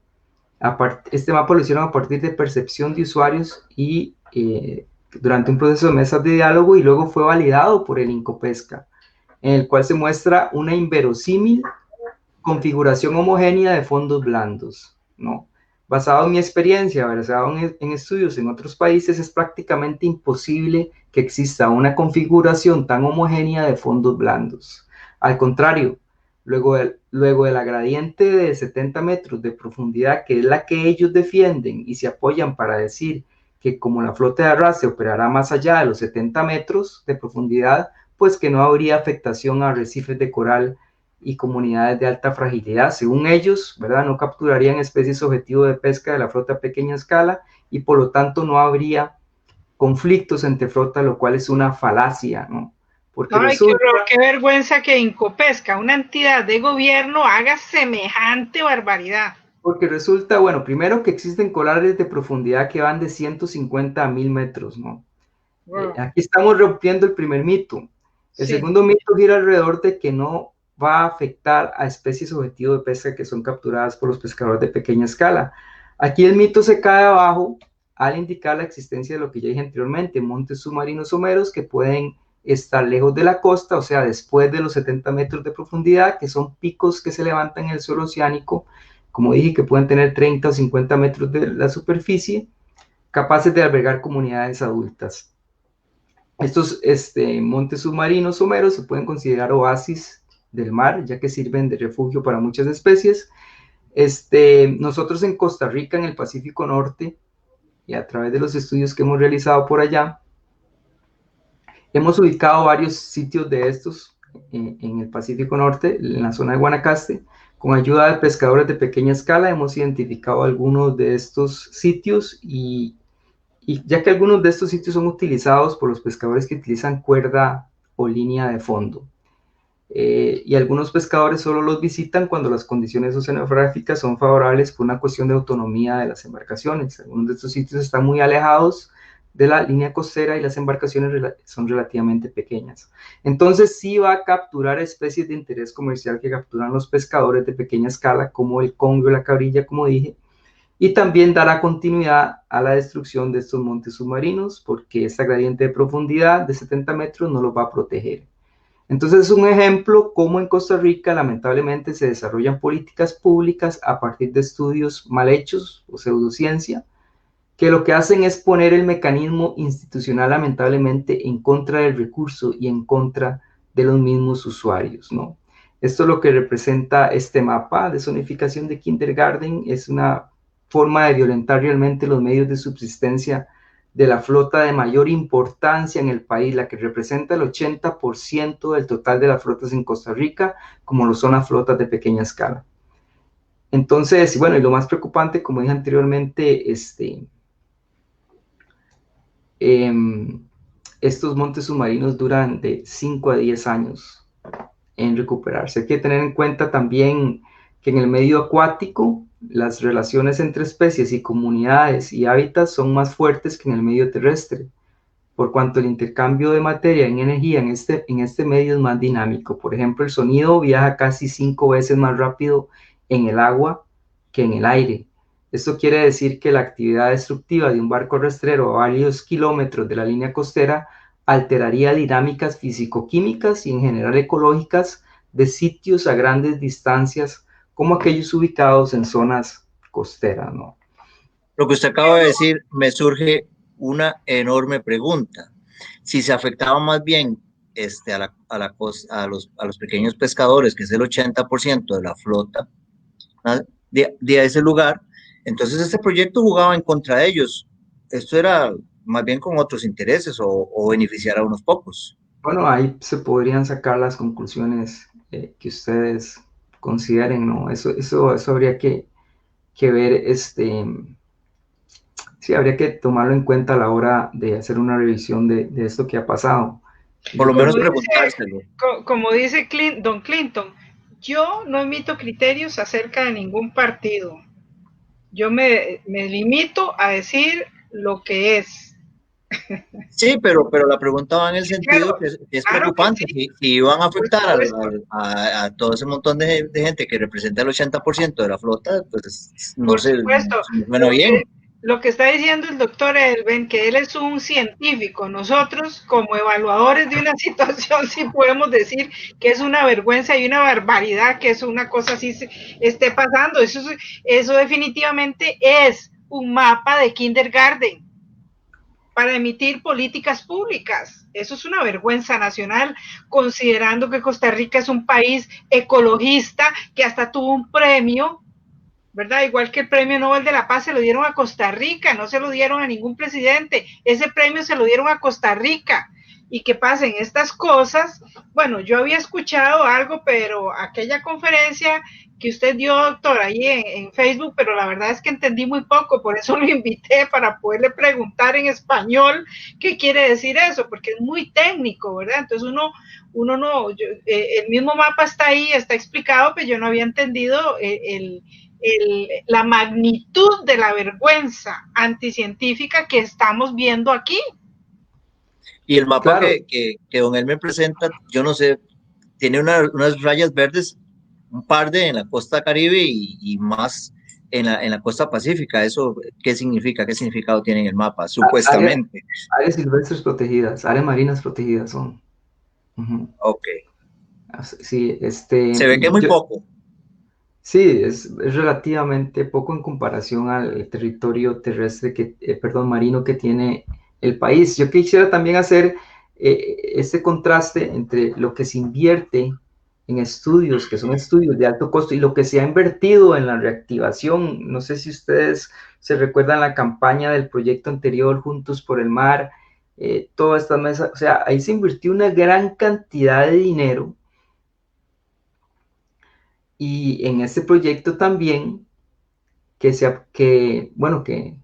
Este mapa lo hicieron a partir de percepción de usuarios y durante un proceso de mesas de diálogo, y luego fue validado por el Incopesca, en el cual se muestra una inverosímil configuración homogénea de fondos blandos, ¿no? Basado en mi experiencia, basado en estudios en otros países, es prácticamente imposible que exista una configuración tan homogénea de fondos blandos. Al contrario, luego de la gradiente de 70 metros de profundidad, que es la que ellos defienden y se apoyan para decir que como la flota de arrastre operará más allá de los 70 metros de profundidad, pues que no habría afectación a arrecifes de coral y comunidades de alta fragilidad. Según ellos, ¿verdad?, no capturarían especies objetivo de pesca de la flota a pequeña escala y por lo tanto no habría conflictos entre flotas, lo cual es una falacia, ¿no? Porque ay, resulta, qué horror, qué vergüenza que Incopesca, una entidad de gobierno, haga semejante barbaridad. Porque resulta, bueno, primero que existen corales de profundidad que van de 150 a 1000 metros, ¿no? Wow. Aquí estamos rompiendo el primer mito. El segundo mito gira alrededor de que no va a afectar a especies objetivo de pesca que son capturadas por los pescadores de pequeña escala. Aquí el mito se cae abajo al indicar la existencia de lo que ya dije anteriormente, montes submarinos someros que pueden estar lejos de la costa, o sea, después de los 70 metros de profundidad, que son picos que se levantan en el suelo oceánico, como dije, que pueden tener 30 o 50 metros de la superficie, capaces de albergar comunidades adultas. Estos montes submarinos someros se pueden considerar oasis del mar, ya que sirven de refugio para muchas especies. Nosotros en Costa Rica, en el Pacífico Norte, y a través de los estudios que hemos realizado por allá, hemos ubicado varios sitios de estos en el Pacífico Norte, en la zona de Guanacaste. Con ayuda de pescadores de pequeña escala hemos identificado algunos de estos sitios y ya que algunos de estos sitios son utilizados por los pescadores que utilizan cuerda o línea de fondo. Y algunos pescadores solo los visitan cuando las condiciones oceanográficas son favorables por una cuestión de autonomía de las embarcaciones. Algunos de estos sitios están muy alejados de la línea costera y las embarcaciones son relativamente pequeñas. Entonces sí va a capturar especies de interés comercial que capturan los pescadores de pequeña escala, como el congrio, la cabrilla, como dije, y también dará continuidad a la destrucción de estos montes submarinos, porque esta gradiente de profundidad de 70 metros no los va a proteger. Entonces es un ejemplo cómo en Costa Rica lamentablemente se desarrollan políticas públicas a partir de estudios mal hechos o pseudociencia, que lo que hacen es poner el mecanismo institucional lamentablemente en contra del recurso y en contra de los mismos usuarios, ¿no? Esto es lo que representa este mapa de zonificación de Kindergarten, es una forma de violentar realmente los medios de subsistencia de la flota de mayor importancia en el país, la que representa el 80% del total de las flotas en Costa Rica, como lo son las flotas de pequeña escala. Entonces, bueno, y lo más preocupante, como dije anteriormente, estos montes submarinos duran de 5 a 10 años en recuperarse. Hay que tener en cuenta también que en el medio acuático las relaciones entre especies y comunidades y hábitats son más fuertes que en el medio terrestre, por cuanto el intercambio de materia en energía en este medio es más dinámico. Por ejemplo, el sonido viaja casi 5 veces más rápido en el agua que en el aire. Esto quiere decir que la actividad destructiva de un barco rastrero a varios kilómetros de la línea costera alteraría dinámicas físico-químicas y en general ecológicas de sitios a grandes distancias como aquellos ubicados en zonas costeras, ¿no? Lo que usted acaba de decir me surge una enorme pregunta. Si se afectaba más bien a los pequeños pescadores, que es el 80% de la flota de ese lugar, entonces este proyecto jugaba en contra de ellos. Esto era más bien con otros intereses o beneficiar a unos pocos. Bueno, ahí se podrían sacar las conclusiones que ustedes consideren, ¿no? Eso habría que ver, sí, habría que tomarlo en cuenta a la hora de hacer una revisión de esto que ha pasado. Por lo Como menos dice, preguntárselo. como dice Don Clinton, yo no emito criterios acerca de ningún partido. Yo me limito a decir lo que es. Sí, pero la pregunta va en el sentido Claro, que es claro que preocupante. sí, Si iban a por afectar supuesto, a todo ese montón de gente que representa el 80% de la flota, pues no por sé, supuesto. no suena Lo bien. que, lo que está diciendo el doctor Elben, que él es un científico, nosotros como evaluadores de una situación sí podemos decir que es una vergüenza y una barbaridad que es una cosa así esté pasando. Eso definitivamente es un mapa de kindergarten para emitir políticas públicas. Eso es una vergüenza nacional, considerando que Costa Rica es un país ecologista que hasta tuvo un premio, ¿verdad? Igual que el premio Nobel de la Paz se lo dieron a Costa Rica, no se lo dieron a ningún presidente. Ese premio se lo dieron a Costa Rica. Y que pasen estas cosas. Bueno, yo había escuchado algo, pero aquella conferencia que usted dio, doctor, ahí en Facebook, pero la verdad es que entendí muy poco, por eso lo invité para poderle preguntar en español qué quiere decir eso, porque es muy técnico, ¿verdad? Entonces uno no, el mismo mapa está ahí, está explicado, pero yo no había entendido la magnitud de la vergüenza anticientífica que estamos viendo aquí. Y el mapa Claro, que don Elmer presenta, yo no sé, tiene unas rayas verdes, un par de en la costa Caribe y más en la costa Pacífica. ¿Eso qué significa? ¿Qué significado tiene en el mapa? áreas, Supuestamente. áreas silvestres protegidas, áreas marinas protegidas son. Ujú. Ok. Sí, Se ve que es muy poco. sí, es relativamente poco en comparación al territorio terrestre perdón, marino que tiene el país. Yo quisiera también hacer este contraste entre lo que se invierte en estudios, que son estudios de alto costo, y lo que se ha invertido en la reactivación. No sé si ustedes se recuerdan la campaña del proyecto anterior, Juntos por el Mar, toda esta mesa, o sea, ahí se invirtió una gran cantidad de dinero y en este proyecto también bueno, que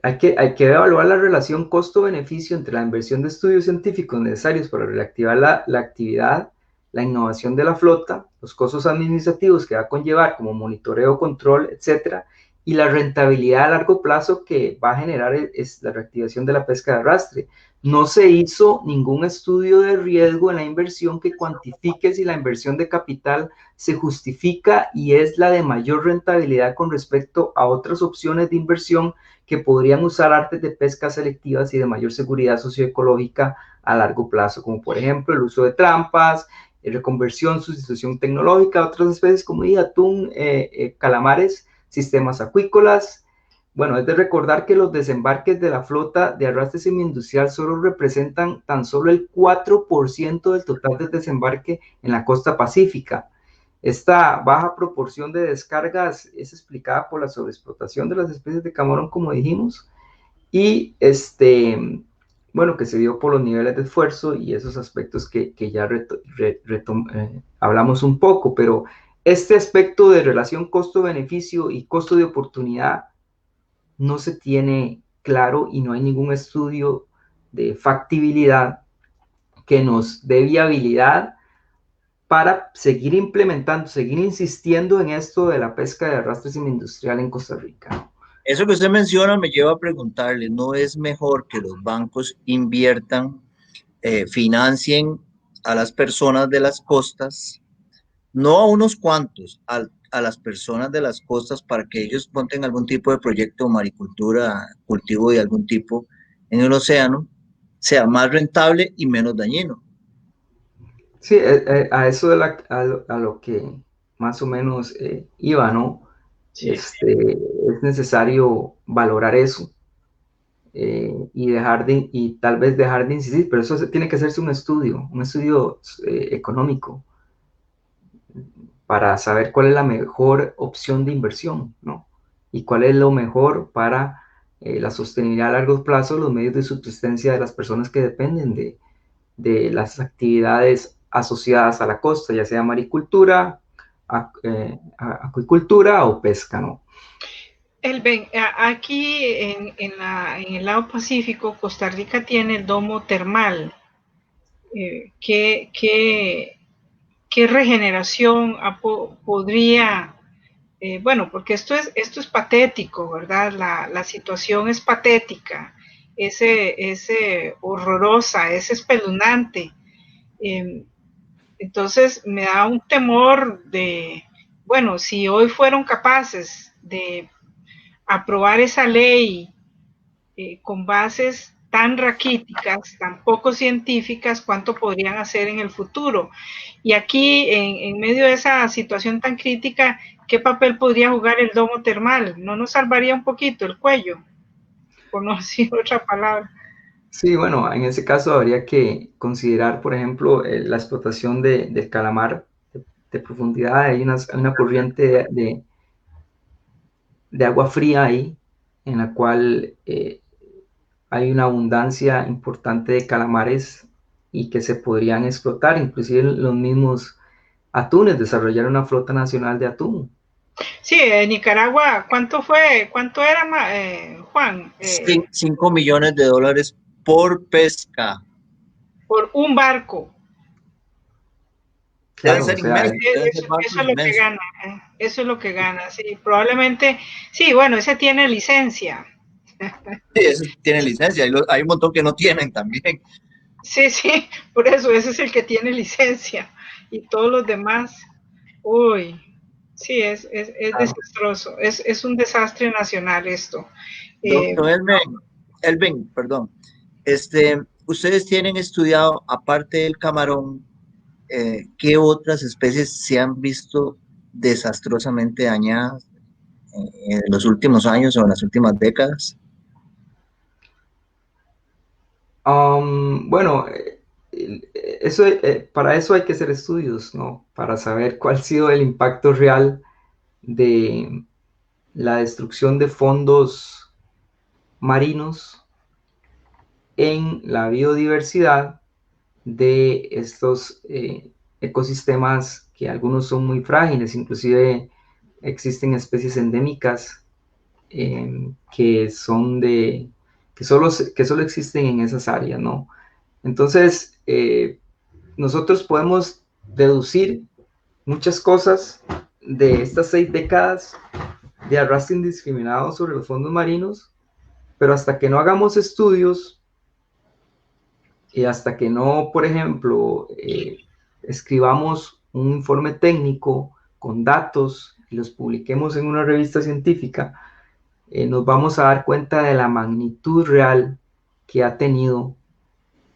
hay que evaluar la relación costo-beneficio entre la inversión de estudios científicos necesarios para reactivar la actividad, la innovación de la flota, los costos administrativos que va a conllevar como monitoreo, control, etcétera, y la rentabilidad a largo plazo que va a generar es la reactivación de la pesca de arrastre. No se hizo ningún estudio de riesgo en la inversión que cuantifique si la inversión de capital se justifica y es la de mayor rentabilidad con respecto a otras opciones de inversión que podrían usar artes de pesca selectivas y de mayor seguridad socioecológica a largo plazo, como por ejemplo el uso de trampas, reconversión, sustitución tecnológica, otras especies como atún, calamares, sistemas acuícolas. Bueno, es de recordar que los desembarques de la flota de arrastre semi-industrial solo representan tan solo el 4% del total del desembarque en la costa pacífica. Esta baja proporción de descargas es explicada por la sobreexplotación de las especies de camarón, como dijimos, y bueno, que se dio por los niveles de esfuerzo y esos aspectos que ya hablamos un poco, pero este aspecto de relación costo-beneficio y costo de oportunidad no se tiene claro y no hay ningún estudio de factibilidad que nos dé viabilidad para seguir implementando, seguir insistiendo en esto de la pesca de arrastre semi-industrial en Costa Rica. Eso que usted menciona me lleva a preguntarle, ¿no es mejor que los bancos inviertan, financien a las personas de las costas, no a unos cuantos, a las personas de las costas para que ellos monten algún tipo de proyecto de maricultura, cultivo de algún tipo en el océano, sea más rentable y menos dañino? Sí, a eso a lo que más o menos iba, ¿no? Sí. Es necesario valorar eso y tal vez dejar de insistir, pero tiene que hacerse un estudio económico para saber cuál es la mejor opción de inversión, ¿no? Y cuál es lo mejor para la sostenibilidad a largo plazo, los medios de subsistencia de las personas que dependen de las actividades asociadas a la costa, ya sea maricultura, acuicultura o pesca, ¿no? Aquí en el lado Pacífico, Costa Rica tiene el domo termal. ¿Qué regeneración podría, bueno, porque esto es patético, ¿verdad? La situación es patética, es horrorosa, es espeluznante. Eh, entonces me da un temor de, bueno, si hoy fueron capaces de aprobar esa ley con bases tan raquíticas, tan poco científicas, cuánto podrían hacer en el futuro. Y aquí, en medio de esa situación tan crítica, ¿qué papel podría jugar el domo termal? ¿No nos salvaría un poquito el cuello? Por no decir otra palabra. Sí, bueno, en ese caso habría que considerar, por ejemplo, la explotación del calamar de profundidad. Hay una corriente de agua fría ahí, en la cual hay una abundancia importante de calamares y que se podrían explotar, inclusive los mismos atunes, desarrollar una flota nacional de atún. Sí, en Nicaragua, ¿cuánto fue? ¿Cuánto era, Juan? 5 millones de dólares por pesca. Por un barco. Deben Claro, o ser sea, inmensos, deben ser Eso barcos es lo que inmensos. gana, eso es lo que gana, sí, probablemente, sí, bueno, ese tiene licencia. Sí, esos tienen licencia, hay un montón que no tienen también. Sí, sí, por eso, ese es el que tiene licencia. Y todos los demás, uy, sí, es claro. desastroso, es un desastre nacional esto. Eh, Doctor Elben, perdón. Ustedes tienen estudiado, aparte del camarón, ¿qué otras especies se han visto desastrosamente dañadas en los últimos años o en las últimas décadas? Bueno, eso, para eso hay que hacer estudios, ¿no? Para saber cuál ha sido el impacto real de la destrucción de fondos marinos en la biodiversidad de estos ecosistemas que algunos son muy frágiles, inclusive existen especies endémicas que son que solo existen en esas áreas, ¿no? Entonces, nosotros podemos deducir muchas cosas de estas 6 décadas de arrastre indiscriminado sobre los fondos marinos, pero hasta que no hagamos estudios y hasta que no, por ejemplo, escribamos un informe técnico con datos y los publiquemos en una revista científica, nos vamos a dar cuenta de la magnitud real que ha tenido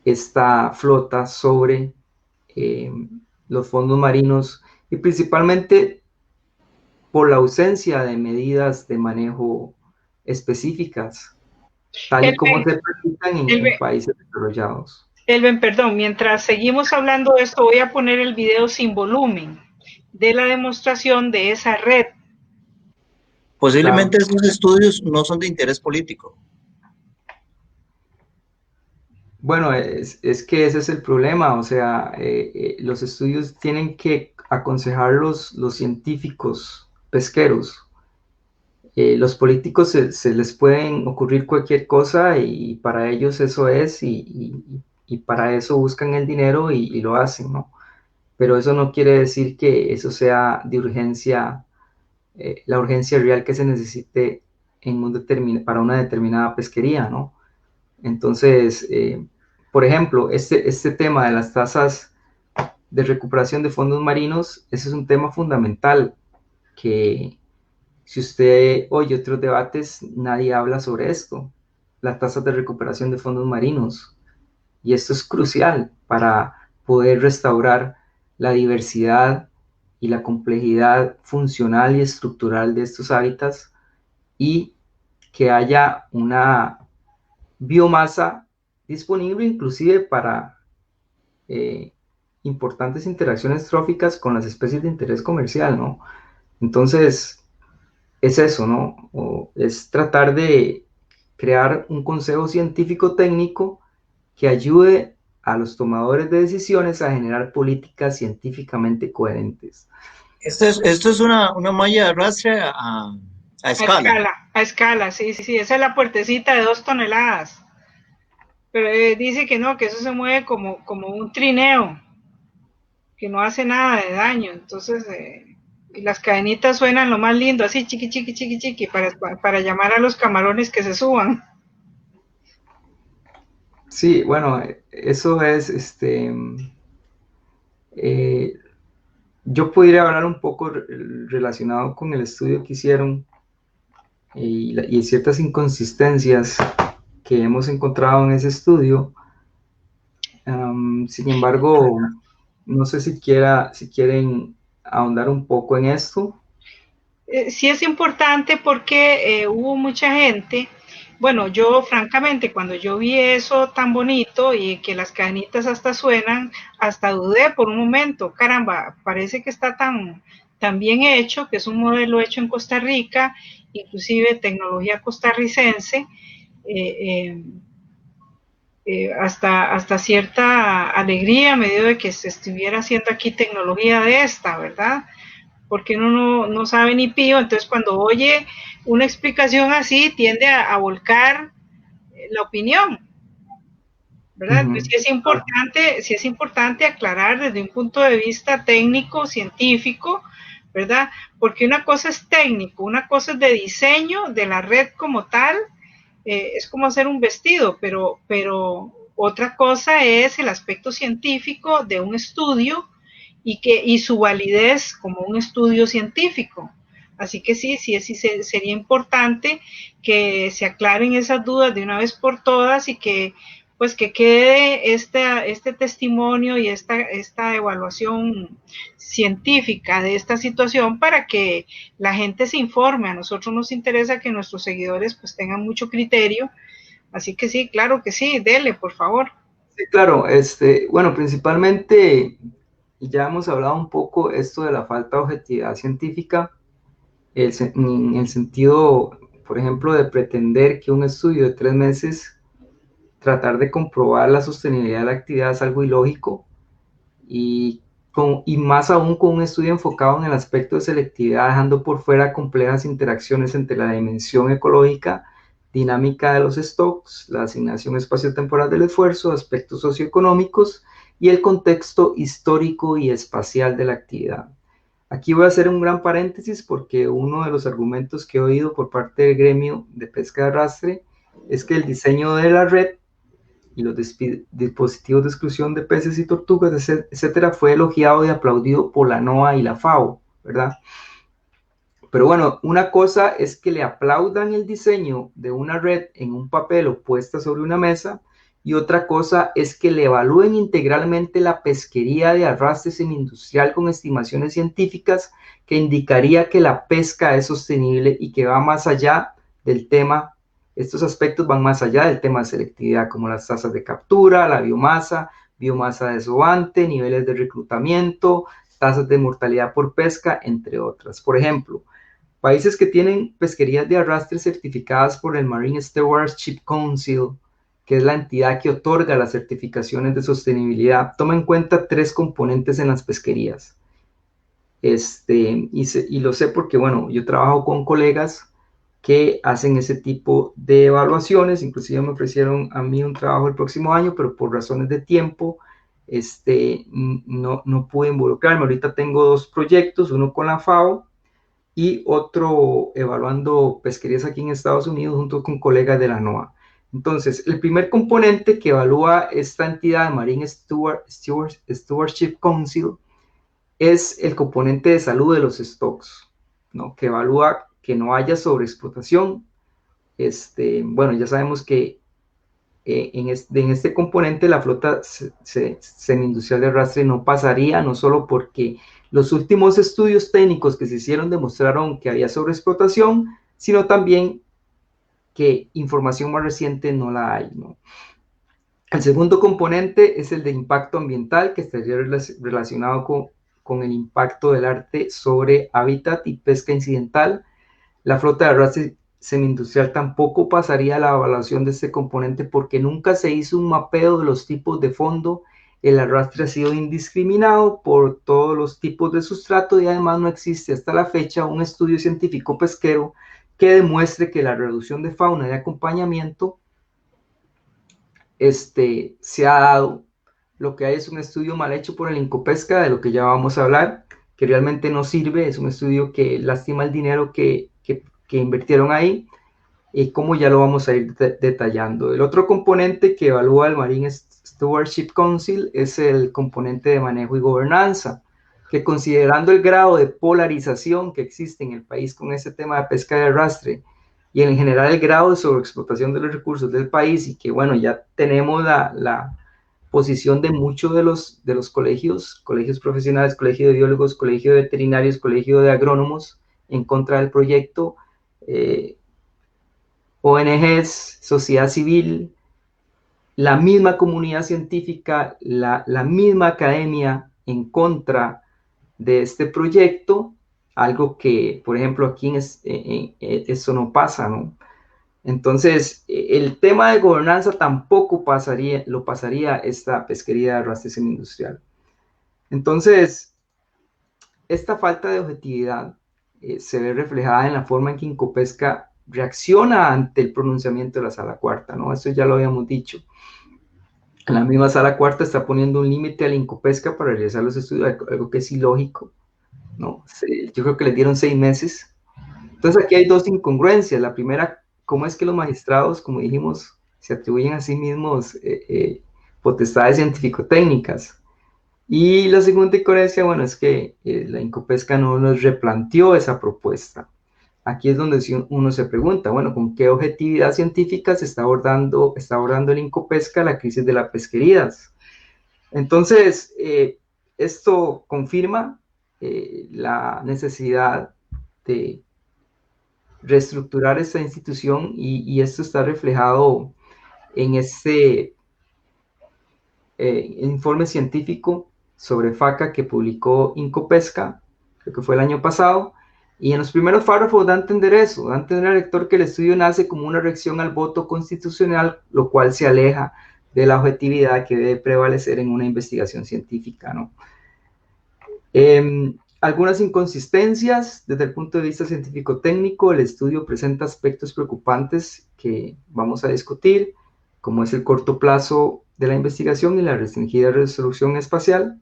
esta flota sobre eh, los fondos marinos y principalmente por la ausencia de medidas de manejo específicas, tal y como Elben, se practican en Elben, países desarrollados. Elben, perdón, mientras seguimos hablando de esto, voy a poner el video sin volumen de la demostración de esa red. Posiblemente Claro. esos estudios no son de interés político. Bueno, es que ese es el problema, o sea, los estudios tienen que aconsejar los científicos pesqueros. Los políticos se les pueden ocurrir cualquier cosa y para ellos eso es y para eso buscan el dinero y lo hacen, ¿no? Pero eso no quiere decir que eso sea de urgencia, la urgencia real que se necesite para una determinada pesquería, ¿no? Entonces, por ejemplo, este tema de las tasas de recuperación de fondos marinos, ese es un tema fundamental que si usted oye otros debates, nadie habla sobre esto, las tasas de recuperación de fondos marinos. Y esto es crucial para poder restaurar la diversidad y la complejidad funcional y estructural de estos hábitats y que haya una biomasa disponible inclusive para eh, importantes interacciones tróficas con las especies de interés comercial, ¿no? Entonces, es eso, ¿no? O es tratar de crear un consejo científico técnico que ayude a los tomadores de decisiones a generar políticas científicamente coherentes. Esto es una malla de arrastre A escala. A escala, sí, sí, sí, esa es la puertecita de 2 toneladas. Pero dice que no, que eso se mueve como un trineo, que no hace nada de daño. Entonces, y las cadenitas suenan lo más lindo, así chiqui, chiqui, chiqui, chiqui, para llamar a los camarones que se suban. Sí, bueno, eso es, yo podría hablar un poco relacionado con el estudio que hicieron y ciertas inconsistencias que hemos encontrado en ese estudio. Sin embargo, no sé si quieren ahondar un poco en esto. Sí es importante porque hubo mucha gente. Bueno, yo francamente cuando yo vi eso tan bonito y que las cadenitas hasta suenan, hasta dudé por un momento, caramba, parece que está tan bien hecho, que es un modelo hecho en Costa Rica, inclusive tecnología costarricense, eh, hasta cierta alegría me dio de que se estuviera haciendo aquí tecnología de esta, ¿verdad? Porque uno no sabe ni pío, entonces cuando oye una explicación así tiende a volcar la opinión, ¿verdad? Entonces Ujú. sí es importante aclarar desde un punto de vista técnico, científico, ¿verdad? Porque una cosa es técnico, una cosa es de diseño de la red como tal, es como hacer un vestido, pero otra cosa es el aspecto científico de un estudio y su validez como un estudio científico. Así que sí sería importante que se aclaren esas dudas de una vez por todas y que pues que quede este testimonio y esta evaluación científica de esta situación para que la gente se informe. A nosotros nos interesa que nuestros seguidores pues tengan mucho criterio. Así que sí, claro que sí, dele, por favor. Sí, claro, bueno, principalmente ya hemos hablado un poco esto de la falta de objetividad científica, en el sentido, por ejemplo, de pretender que un estudio de 3 meses, tratar de comprobar la sostenibilidad de la actividad es algo ilógico y más aún con un estudio enfocado en el aspecto de selectividad, dejando por fuera complejas interacciones entre la dimensión ecológica, dinámica de los stocks, la asignación espaciotemporal del esfuerzo, aspectos socioeconómicos y el contexto histórico y espacial de la actividad. Aquí voy a hacer un gran paréntesis porque uno de los argumentos que he oído por parte del gremio de pesca de arrastre es que el diseño de la red y los dispositivos de exclusión de peces y tortugas, etcétera, fue elogiado y aplaudido por la NOAA y la FAO, ¿verdad? Pero bueno, una cosa es que le aplaudan el diseño de una red en un papel o puesta sobre una mesa, y otra cosa es que le evalúen integralmente la pesquería de arrastre semi-industrial con estimaciones científicas que indicaría que la pesca es sostenible y que va más allá del tema. Estos aspectos van más allá del tema de selectividad, como las tasas de captura, la biomasa, biomasa desovante, niveles de reclutamiento, tasas de mortalidad por pesca, entre otras. Por ejemplo, países que tienen pesquerías de arrastre certificadas por el Marine Stewardship Council, que es la entidad que otorga las certificaciones de sostenibilidad, toma en cuenta 3 componentes en las pesquerías. Y lo sé porque, bueno, yo trabajo con colegas que hacen ese tipo de evaluaciones, inclusive me ofrecieron a mí un trabajo el próximo año, pero por razones de tiempo, no pude involucrarme. Ahorita tengo 2 proyectos, uno con la FAO y otro evaluando pesquerías aquí en Estados Unidos junto con colegas de la NOAA. Entonces, el primer componente que evalúa esta entidad, Marine Stewardship Council, es el componente de salud de los stocks, ¿no? Que evalúa que no haya sobreexplotación. Bueno, ya sabemos que en este componente la flota semi-industrial de arrastre no pasaría, no solo porque los últimos estudios técnicos que se hicieron demostraron que había sobreexplotación, sino también que información más reciente no la hay, ¿no? El segundo componente es el de impacto ambiental, que estaría relacionado con el impacto del arte sobre hábitat y pesca incidental. La flota de arrastre semi-industrial tampoco pasaría a la evaluación de este componente porque nunca se hizo un mapeo de los tipos de fondo. El arrastre ha sido indiscriminado por todos los tipos de sustrato y además no existe hasta la fecha un estudio científico pesquero que demuestre que la reducción de fauna de acompañamiento se ha dado. Lo que hay es un estudio mal hecho por el Incopesca, de lo que ya vamos a hablar, que realmente no sirve, es un estudio que lastima el dinero que invirtieron ahí, y como ya lo vamos a ir detallando. El otro componente que evalúa el Marine Stewardship Council es el componente de manejo y gobernanza, que considerando el grado de polarización que existe en el país con este tema de pesca de arrastre, y en general el grado de sobreexplotación de los recursos del país, y que bueno, ya tenemos la posición de muchos de los colegios profesionales, colegio de biólogos, colegio de veterinarios, colegio de agrónomos, en contra del proyecto, ONGs, sociedad civil, la misma comunidad científica, la misma academia en contra de este proyecto, algo que, por ejemplo, aquí eso no pasa, ¿no? Entonces, el tema de gobernanza tampoco lo pasaría esta pesquería de arrastre semi-industrial. Entonces, esta falta de objetividad se ve reflejada en la forma en que Incopesca reacciona ante el pronunciamiento de la Sala Cuarta, ¿no? Eso ya lo habíamos dicho. La misma Sala Cuarta está poniendo un límite a la Incopesca para realizar los estudios, algo que es ilógico, ¿no? Yo creo que les dieron 6 meses. Entonces aquí hay dos incongruencias. La primera, cómo es que los magistrados, como dijimos, se atribuyen a sí mismos potestades científico-técnicas. Y la segunda incoherencia, bueno, es que la Incopesca no nos replanteó esa propuesta. Aquí es donde uno se pregunta, bueno, ¿con qué objetividad científica se está abordando el Incopesca la crisis de las pesquerías? Entonces, esto confirma la necesidad de reestructurar esta institución, y esto está reflejado en este informe científico sobre FACA que publicó Incopesca, creo que fue el año pasado, y en los primeros párrafos da a entender eso, da a entender al lector que el estudio nace como una reacción al voto constitucional, lo cual se aleja de la objetividad que debe prevalecer en una investigación científica, ¿no? Algunas inconsistencias desde el punto de vista científico-técnico. El estudio presenta aspectos preocupantes que vamos a discutir, como es el corto plazo de la investigación y la restringida resolución espacial.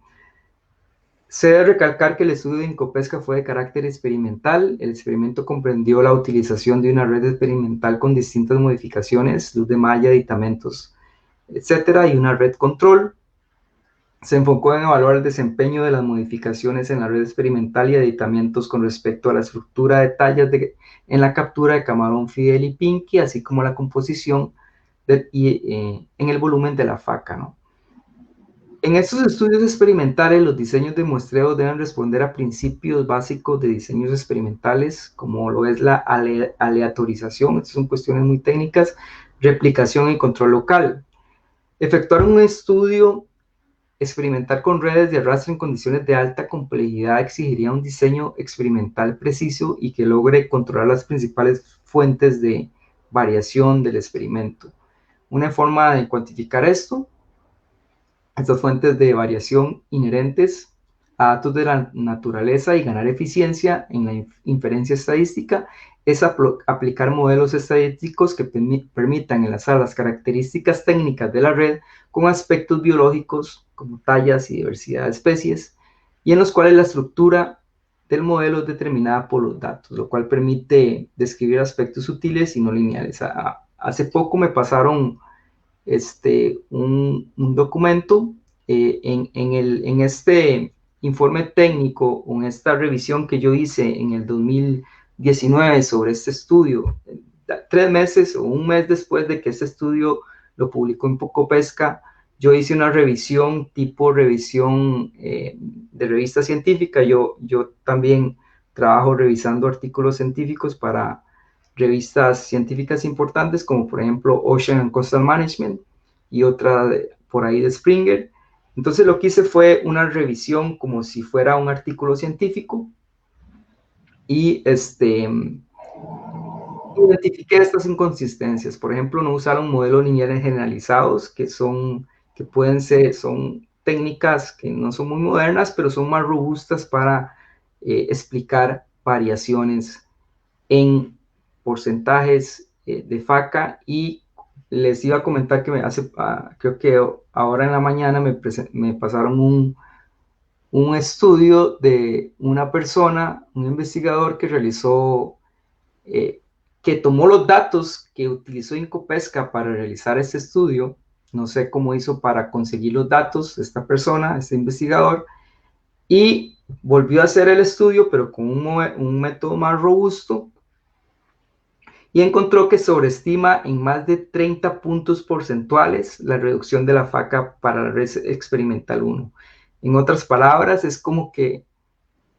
Se debe recalcar que el estudio de Incopesca fue de carácter experimental. El experimento comprendió la utilización de una red experimental con distintas modificaciones, luz de malla, aditamentos, etcétera, y una red control. Se enfocó en evaluar el desempeño de las modificaciones en la red experimental y aditamientos con respecto a la estructura de tallas en la captura de camarón, fidel y pinky, así como la composición en el volumen de la faca, ¿no? En estos estudios experimentales, los diseños de muestreo deben responder a principios básicos de diseños experimentales, como lo es la aleatorización, estas son cuestiones muy técnicas, replicación y control local. Efectuar un estudio experimental con redes de arrastre en condiciones de alta complejidad exigiría un diseño experimental preciso y que logre controlar las principales fuentes de variación del experimento. Una forma de cuantificar estas fuentes de variación inherentes a datos de la naturaleza y ganar eficiencia en la inferencia estadística, es aplicar modelos estadísticos que permitan enlazar las características técnicas de la red con aspectos biológicos como tallas y diversidad de especies, y en los cuales la estructura del modelo es determinada por los datos, lo cual permite describir aspectos sutiles y no lineales. Hace poco me pasaron un documento en este informe técnico, o en esta revisión que yo hice en el 2019 sobre este estudio, 3 meses o un mes después de que este estudio lo publicó en Incopesca, yo hice una revisión tipo revisión de revista científica. Yo también trabajo revisando artículos científicos para revistas científicas importantes, como por ejemplo Ocean and Coastal Management y otra por ahí de Springer. Entonces lo que hice fue una revisión como si fuera un artículo científico, y identifiqué estas inconsistencias. Por ejemplo, no usaron modelos lineales generalizados, son técnicas que no son muy modernas, pero son más robustas para explicar variaciones en porcentajes de FACA, y les iba a comentar que creo que ahora en la mañana me pasaron un estudio de una persona, un investigador que realizó, que tomó los datos que utilizó Incopesca para realizar este estudio. No sé cómo hizo para conseguir los datos esta persona, este investigador, y volvió a hacer el estudio, pero con un método más robusto, y encontró que sobreestima en más de 30 puntos porcentuales la reducción de la FACA para la red experimental 1. En otras palabras, es como que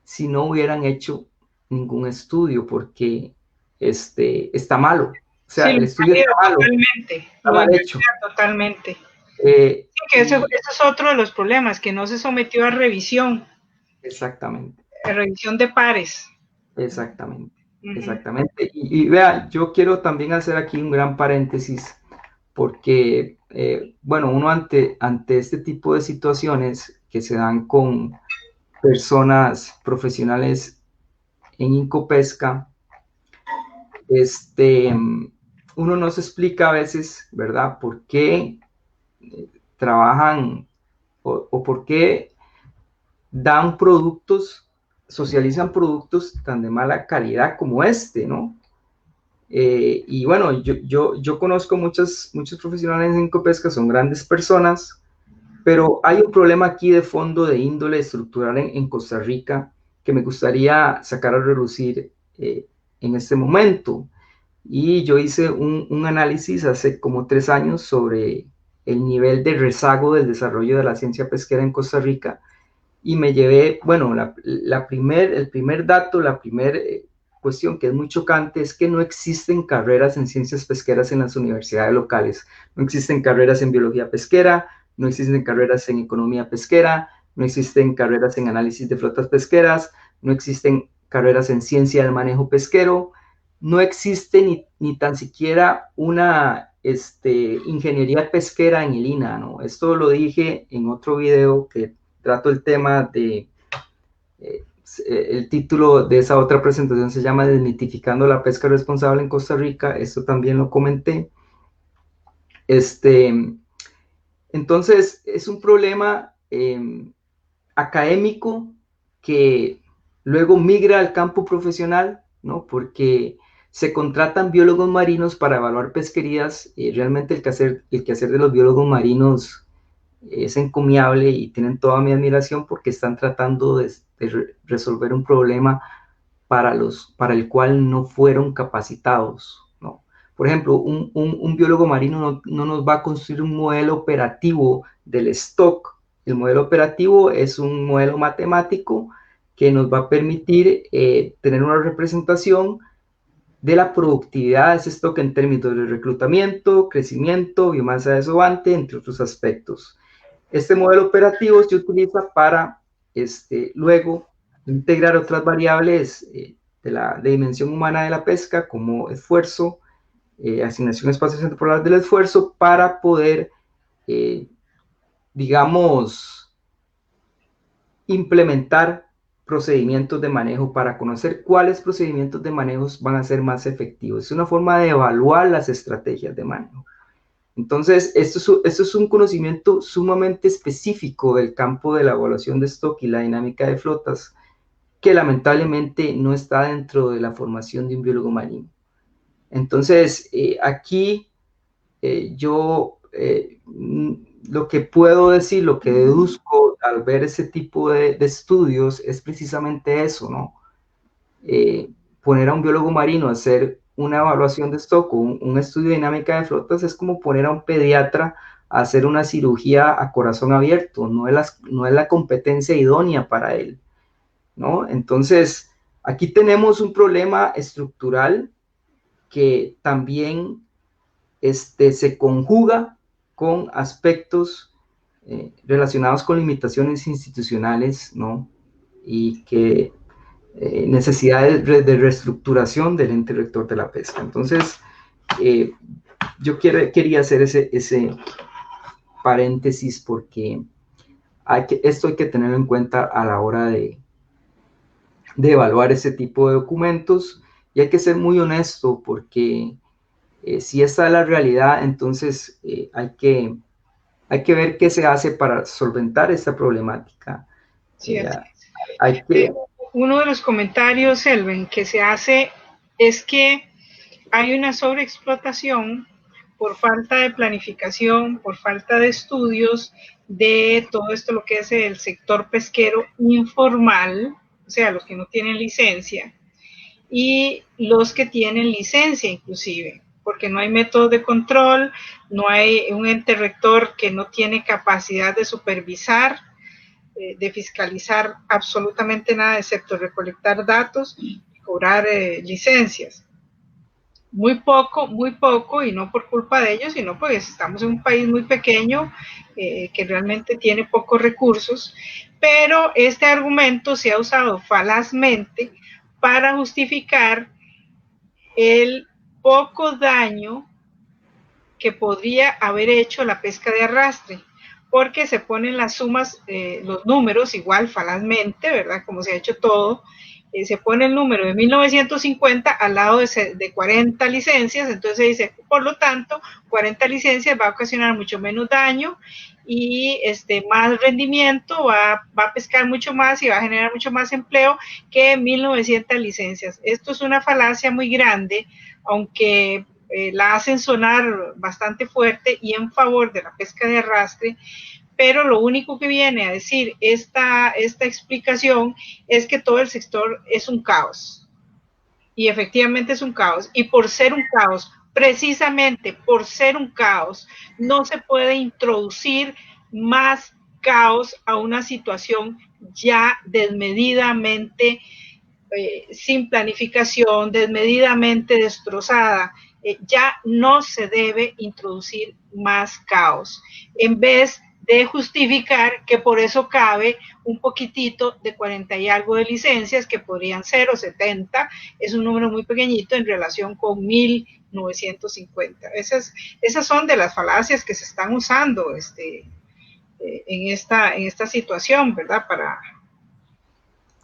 si no hubieran hecho ningún estudio, porque está malo. O sea, sí, el estudio está malo, totalmente, está mal hecho. Totalmente. Sí, que ese es otro de los problemas, que no se sometió a revisión. Exactamente. A revisión de pares. Exactamente. Exactamente. Y vea, yo quiero también hacer aquí un gran paréntesis, porque, bueno, uno ante este tipo de situaciones que se dan con personas profesionales en Incopesca, uno no se explica a veces, ¿verdad?, por qué trabajan o por qué dan productos, socializan productos tan de mala calidad como ¿no? Y bueno, yo conozco muchos profesionales en Incopesca, son grandes personas, pero hay un problema aquí de fondo de índole estructural en Costa Rica que me gustaría sacar a relucir en este momento. Y yo hice un análisis hace como 3 años sobre el nivel de rezago del desarrollo de la ciencia pesquera en Costa Rica, y me llevé, bueno, el primer dato, la primera cuestión que es muy chocante, es que no existen carreras en ciencias pesqueras en las universidades locales. No existen carreras en biología pesquera, no existen carreras en economía pesquera, no existen carreras en análisis de flotas pesqueras, no existen carreras en ciencia del manejo pesquero, no existe ni tan siquiera una ingeniería pesquera en el INA, ¿no? Esto lo dije en otro video que trato el tema de, el título de esa otra presentación se llama Desmitificando la pesca responsable en Costa Rica. Esto también lo comenté. Entonces, es un problema académico que luego migra al campo profesional, ¿no? Porque se contratan biólogos marinos para evaluar pesquerías, y realmente el quehacer de los biólogos marinos es encomiable y tienen toda mi admiración, porque están tratando de resolver un problema para el cual no fueron capacitados, ¿no? Por ejemplo, un biólogo marino no nos va a construir un modelo operativo del stock. El modelo operativo es un modelo matemático que nos va a permitir tener una representación de la productividad de ese stock en términos de reclutamiento, crecimiento, biomasa desovante, entre otros aspectos. Este modelo operativo se utiliza para luego integrar otras variables de la dimensión humana de la pesca, como esfuerzo, asignación espacio-temporal del esfuerzo, para poder, digamos, implementar procedimientos de manejo, para conocer cuáles procedimientos de manejo van a ser más efectivos. Es una forma de evaluar las estrategias de manejo. Entonces, esto es un conocimiento sumamente específico del campo de la evaluación de stock y la dinámica de flotas, que lamentablemente no está dentro de la formación de un biólogo marino. Entonces, aquí yo lo que puedo decir, lo que deduzco al ver ese tipo de estudios, es precisamente eso, ¿no? Poner a un biólogo marino a hacer una evaluación de stock o un estudio de dinámica de flotas es como poner a un pediatra a hacer una cirugía a corazón abierto. No es la competencia idónea para él, ¿no? Entonces, aquí tenemos un problema estructural que también se conjuga con aspectos relacionados con limitaciones institucionales, ¿no? Y que necesidades de reestructuración del ente rector de la pesca. Entonces, yo quería hacer ese paréntesis, porque esto hay que tenerlo en cuenta a la hora de evaluar ese tipo de documentos. y hay que ser muy honesto porque si esta es la realidad, entonces hay que ver qué se hace para solventar esta problemática. Sí, así Hay que... Uno de los comentarios, Elven, que se hace es que hay una sobreexplotación por falta de planificación, por falta de estudios de todo esto, lo que es el sector pesquero informal, o sea, los que no tienen licencia, y los que tienen licencia inclusive, porque no hay método de control, no hay un ente rector que no tiene capacidad de supervisar, de fiscalizar absolutamente nada, excepto recolectar datos y cobrar licencias. Muy poco, y no por culpa de ellos, sino porque estamos en un país muy pequeño que realmente tiene pocos recursos, pero este argumento se ha usado falazmente para justificar el poco daño que podría haber hecho la pesca de arrastre, porque se ponen las sumas, los números, igual falazmente, ¿verdad? Como se ha hecho todo, se pone el número de 1950 al lado de 40 licencias, entonces se dice, por lo tanto, 40 licencias va a ocasionar mucho menos daño y más rendimiento, va a pescar mucho más y va a generar mucho más empleo que 1900 licencias. Esto es una falacia muy grande, aunque la hacen sonar bastante fuerte y en favor de la pesca de arrastre, pero lo único que viene a decir esta explicación es que todo el sector es un caos. Y efectivamente es un caos. Y por ser un caos, precisamente por ser un caos, no se puede introducir más caos a una situación ya desmedidamente sin planificación, desmedidamente destrozada. Ya no se debe introducir más caos, en vez de justificar que por eso cabe un poquitito de 40 y algo de licencias, que podrían ser o 70, es un número muy pequeñito en relación con 1950. Esas son de las falacias que se están usando en esta situación, ¿verdad?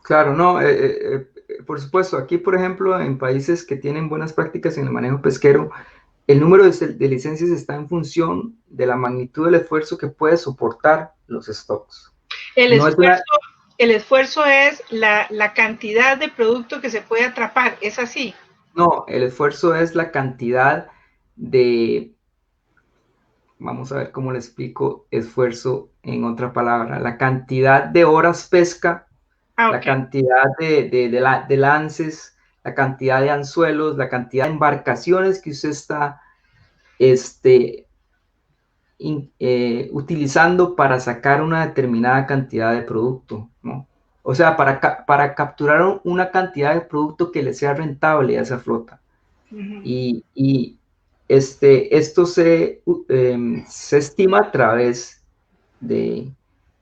Claro, no, por supuesto, aquí por ejemplo, en países que tienen buenas prácticas en el manejo pesquero, el número de licencias está en función de la magnitud del esfuerzo que puede soportar los stocks. El esfuerzo es la cantidad de producto que se puede atrapar, ¿es así? No, el esfuerzo es la cantidad de, vamos a ver cómo le explico esfuerzo en otra palabra, la cantidad de horas pesca, la cantidad de lances, la cantidad de anzuelos, la cantidad de embarcaciones que usted está utilizando para sacar una determinada cantidad de producto, ¿no? O sea, para capturar una cantidad de producto que le sea rentable a esa flota. Y esto se estima a través de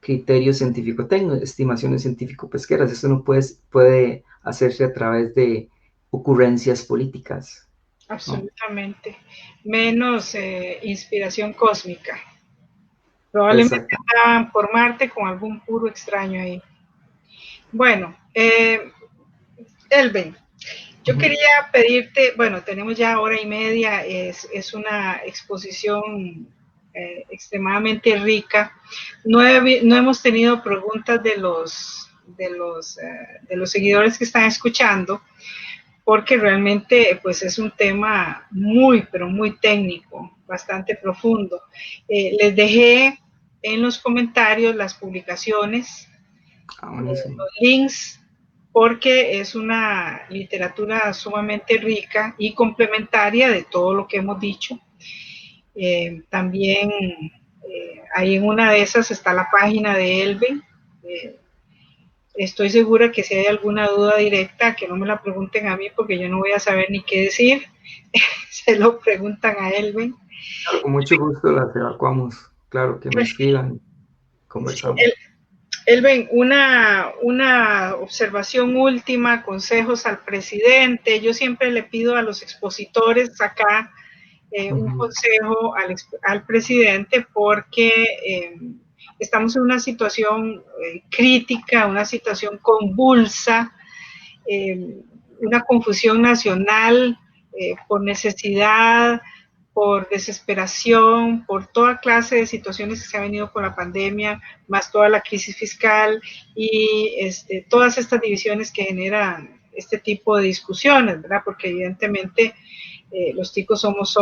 criterios científicos, tengo estimaciones científico-pesqueras, eso no puede hacerse a través de ocurrencias políticas. Absolutamente. ¿No? Menos inspiración cósmica. Probablemente estaban por Marte con algún puro extraño ahí. Bueno, Elven, yo quería pedirte, bueno, tenemos ya hora y media, es una exposición extremadamente rica. No hemos tenido preguntas de los seguidores que están escuchando, porque realmente pues es un tema muy, pero muy técnico, bastante profundo. Les dejé en los comentarios las publicaciones, los links, porque es una literatura sumamente rica y complementaria de todo lo que hemos dicho. También ahí en una de esas está la página de Elven. Estoy segura que si hay alguna duda directa, que no me la pregunten a mí porque yo no voy a saber ni qué decir. Se lo preguntan a Elven. Claro, con mucho gusto las evacuamos. Claro, que me escriban, conversamos. Elven, una observación última, consejos al presidente. Yo siempre le pido a los expositores acá un consejo al presidente porque estamos en una situación crítica, una situación convulsa. una confusión nacional por necesidad, por desesperación, por toda clase de situaciones que se han venido con la pandemia, más toda la crisis fiscal y todas estas divisiones que generan este tipo de discusiones, ¿verdad? Porque evidentemente los ticos somos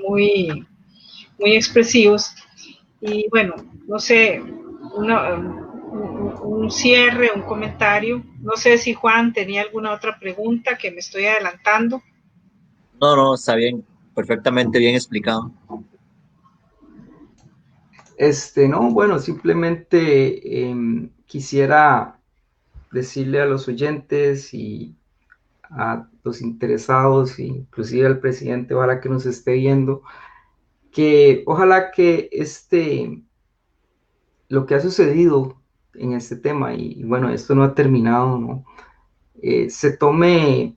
muy, muy expresivos. Y bueno, no sé, un cierre, un comentario. No sé si Juan tenía alguna otra pregunta que me estoy adelantando. No, no, está bien, perfectamente bien explicado. No, bueno, simplemente quisiera decirle a los oyentes y a los interesados, inclusive al presidente, ojalá que nos esté viendo, que ojalá que lo que ha sucedido en este tema, y bueno, esto no ha terminado, ¿no? Se tome,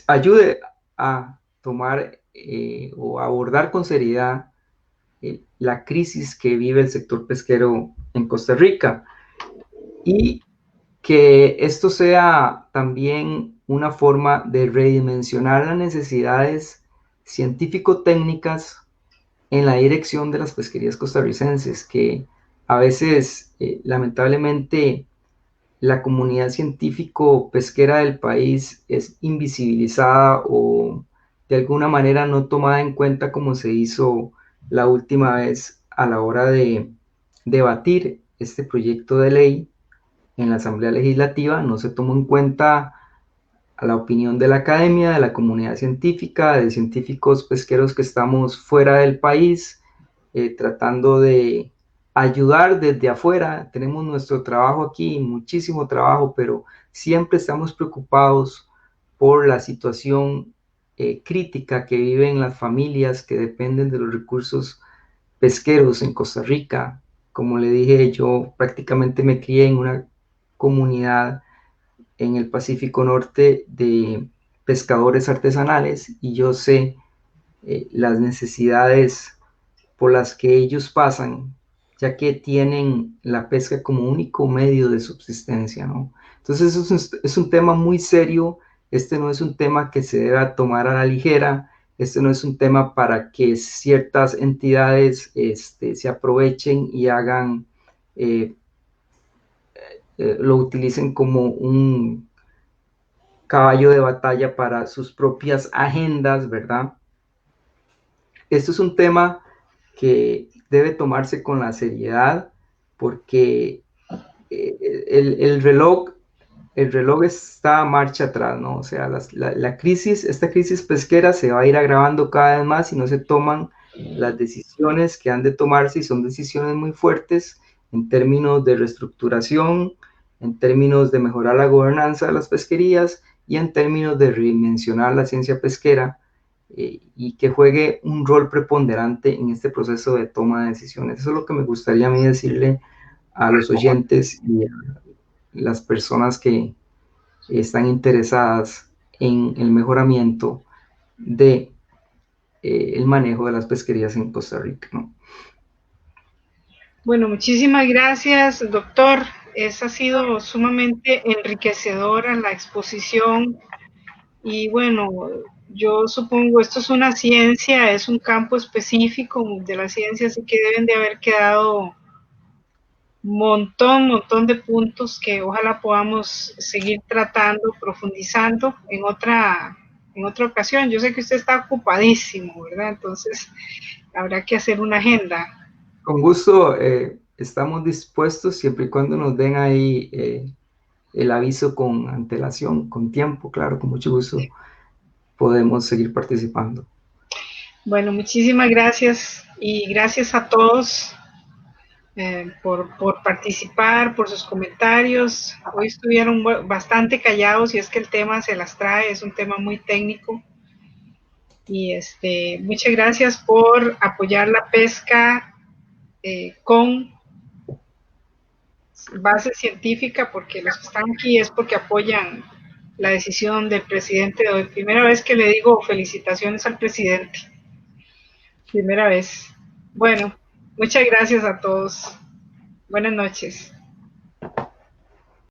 ayude a tomar o a abordar con seriedad la crisis que vive el sector pesquero en Costa Rica y que esto sea también una forma de redimensionar las necesidades científico-técnicas en la dirección de las pesquerías costarricenses, que a veces, lamentablemente, la comunidad científico-pesquera del país es invisibilizada o de alguna manera no tomada en cuenta como se hizo la última vez a la hora de debatir este proyecto de ley en la Asamblea Legislativa. No se tomó en cuenta a la opinión de la academia, de la comunidad científica, de científicos pesqueros que estamos fuera del país, tratando de ayudar desde afuera. Tenemos nuestro trabajo aquí, muchísimo trabajo, pero siempre estamos preocupados por la situación crítica que viven las familias que dependen de los recursos pesqueros en Costa Rica. Como le dije, yo prácticamente me crié en una comunidad en el Pacífico Norte de pescadores artesanales y yo sé las necesidades por las que ellos pasan, ya que tienen la pesca como único medio de subsistencia, ¿no? Entonces es un tema muy serio, este no es un tema que se deba tomar a la ligera, este no es un tema para que ciertas entidades se aprovechen y hagan, lo utilicen como un caballo de batalla para sus propias agendas, ¿verdad? Esto es un tema que debe tomarse con la seriedad porque el reloj está a marcha atrás, ¿no? O sea, esta crisis pesquera se va a ir agravando cada vez más si no se toman las decisiones que han de tomarse y son decisiones muy fuertes en términos de reestructuración, en términos de mejorar la gobernanza de las pesquerías y en términos de redimensionar la ciencia pesquera y que juegue un rol preponderante en este proceso de toma de decisiones. Eso es lo que me gustaría a mí decirle a los oyentes y a las personas que están interesadas en el mejoramiento de el manejo de las pesquerías en Costa Rica, ¿no? Bueno, muchísimas gracias, doctor. Ha sido sumamente enriquecedora la exposición y bueno, yo supongo esto es una ciencia, es un campo específico de la ciencia, así que deben de haber quedado montón de puntos que ojalá podamos seguir tratando, profundizando en otra ocasión. Yo sé que usted está ocupadísimo, ¿verdad? Entonces habrá que hacer una agenda. Con gusto, estamos dispuestos siempre y cuando nos den ahí el aviso con antelación, con tiempo, claro, con mucho gusto podemos seguir participando. Bueno, muchísimas gracias y gracias a todos por participar, por sus comentarios. Hoy estuvieron bastante callados y es que el tema se las trae, es un tema muy técnico. Y muchas gracias por apoyar la pesca con base científica, porque los que están aquí es porque apoyan la decisión del presidente de hoy. Primera vez que le digo felicitaciones al presidente. Primera vez. Bueno, muchas gracias a todos. Buenas noches.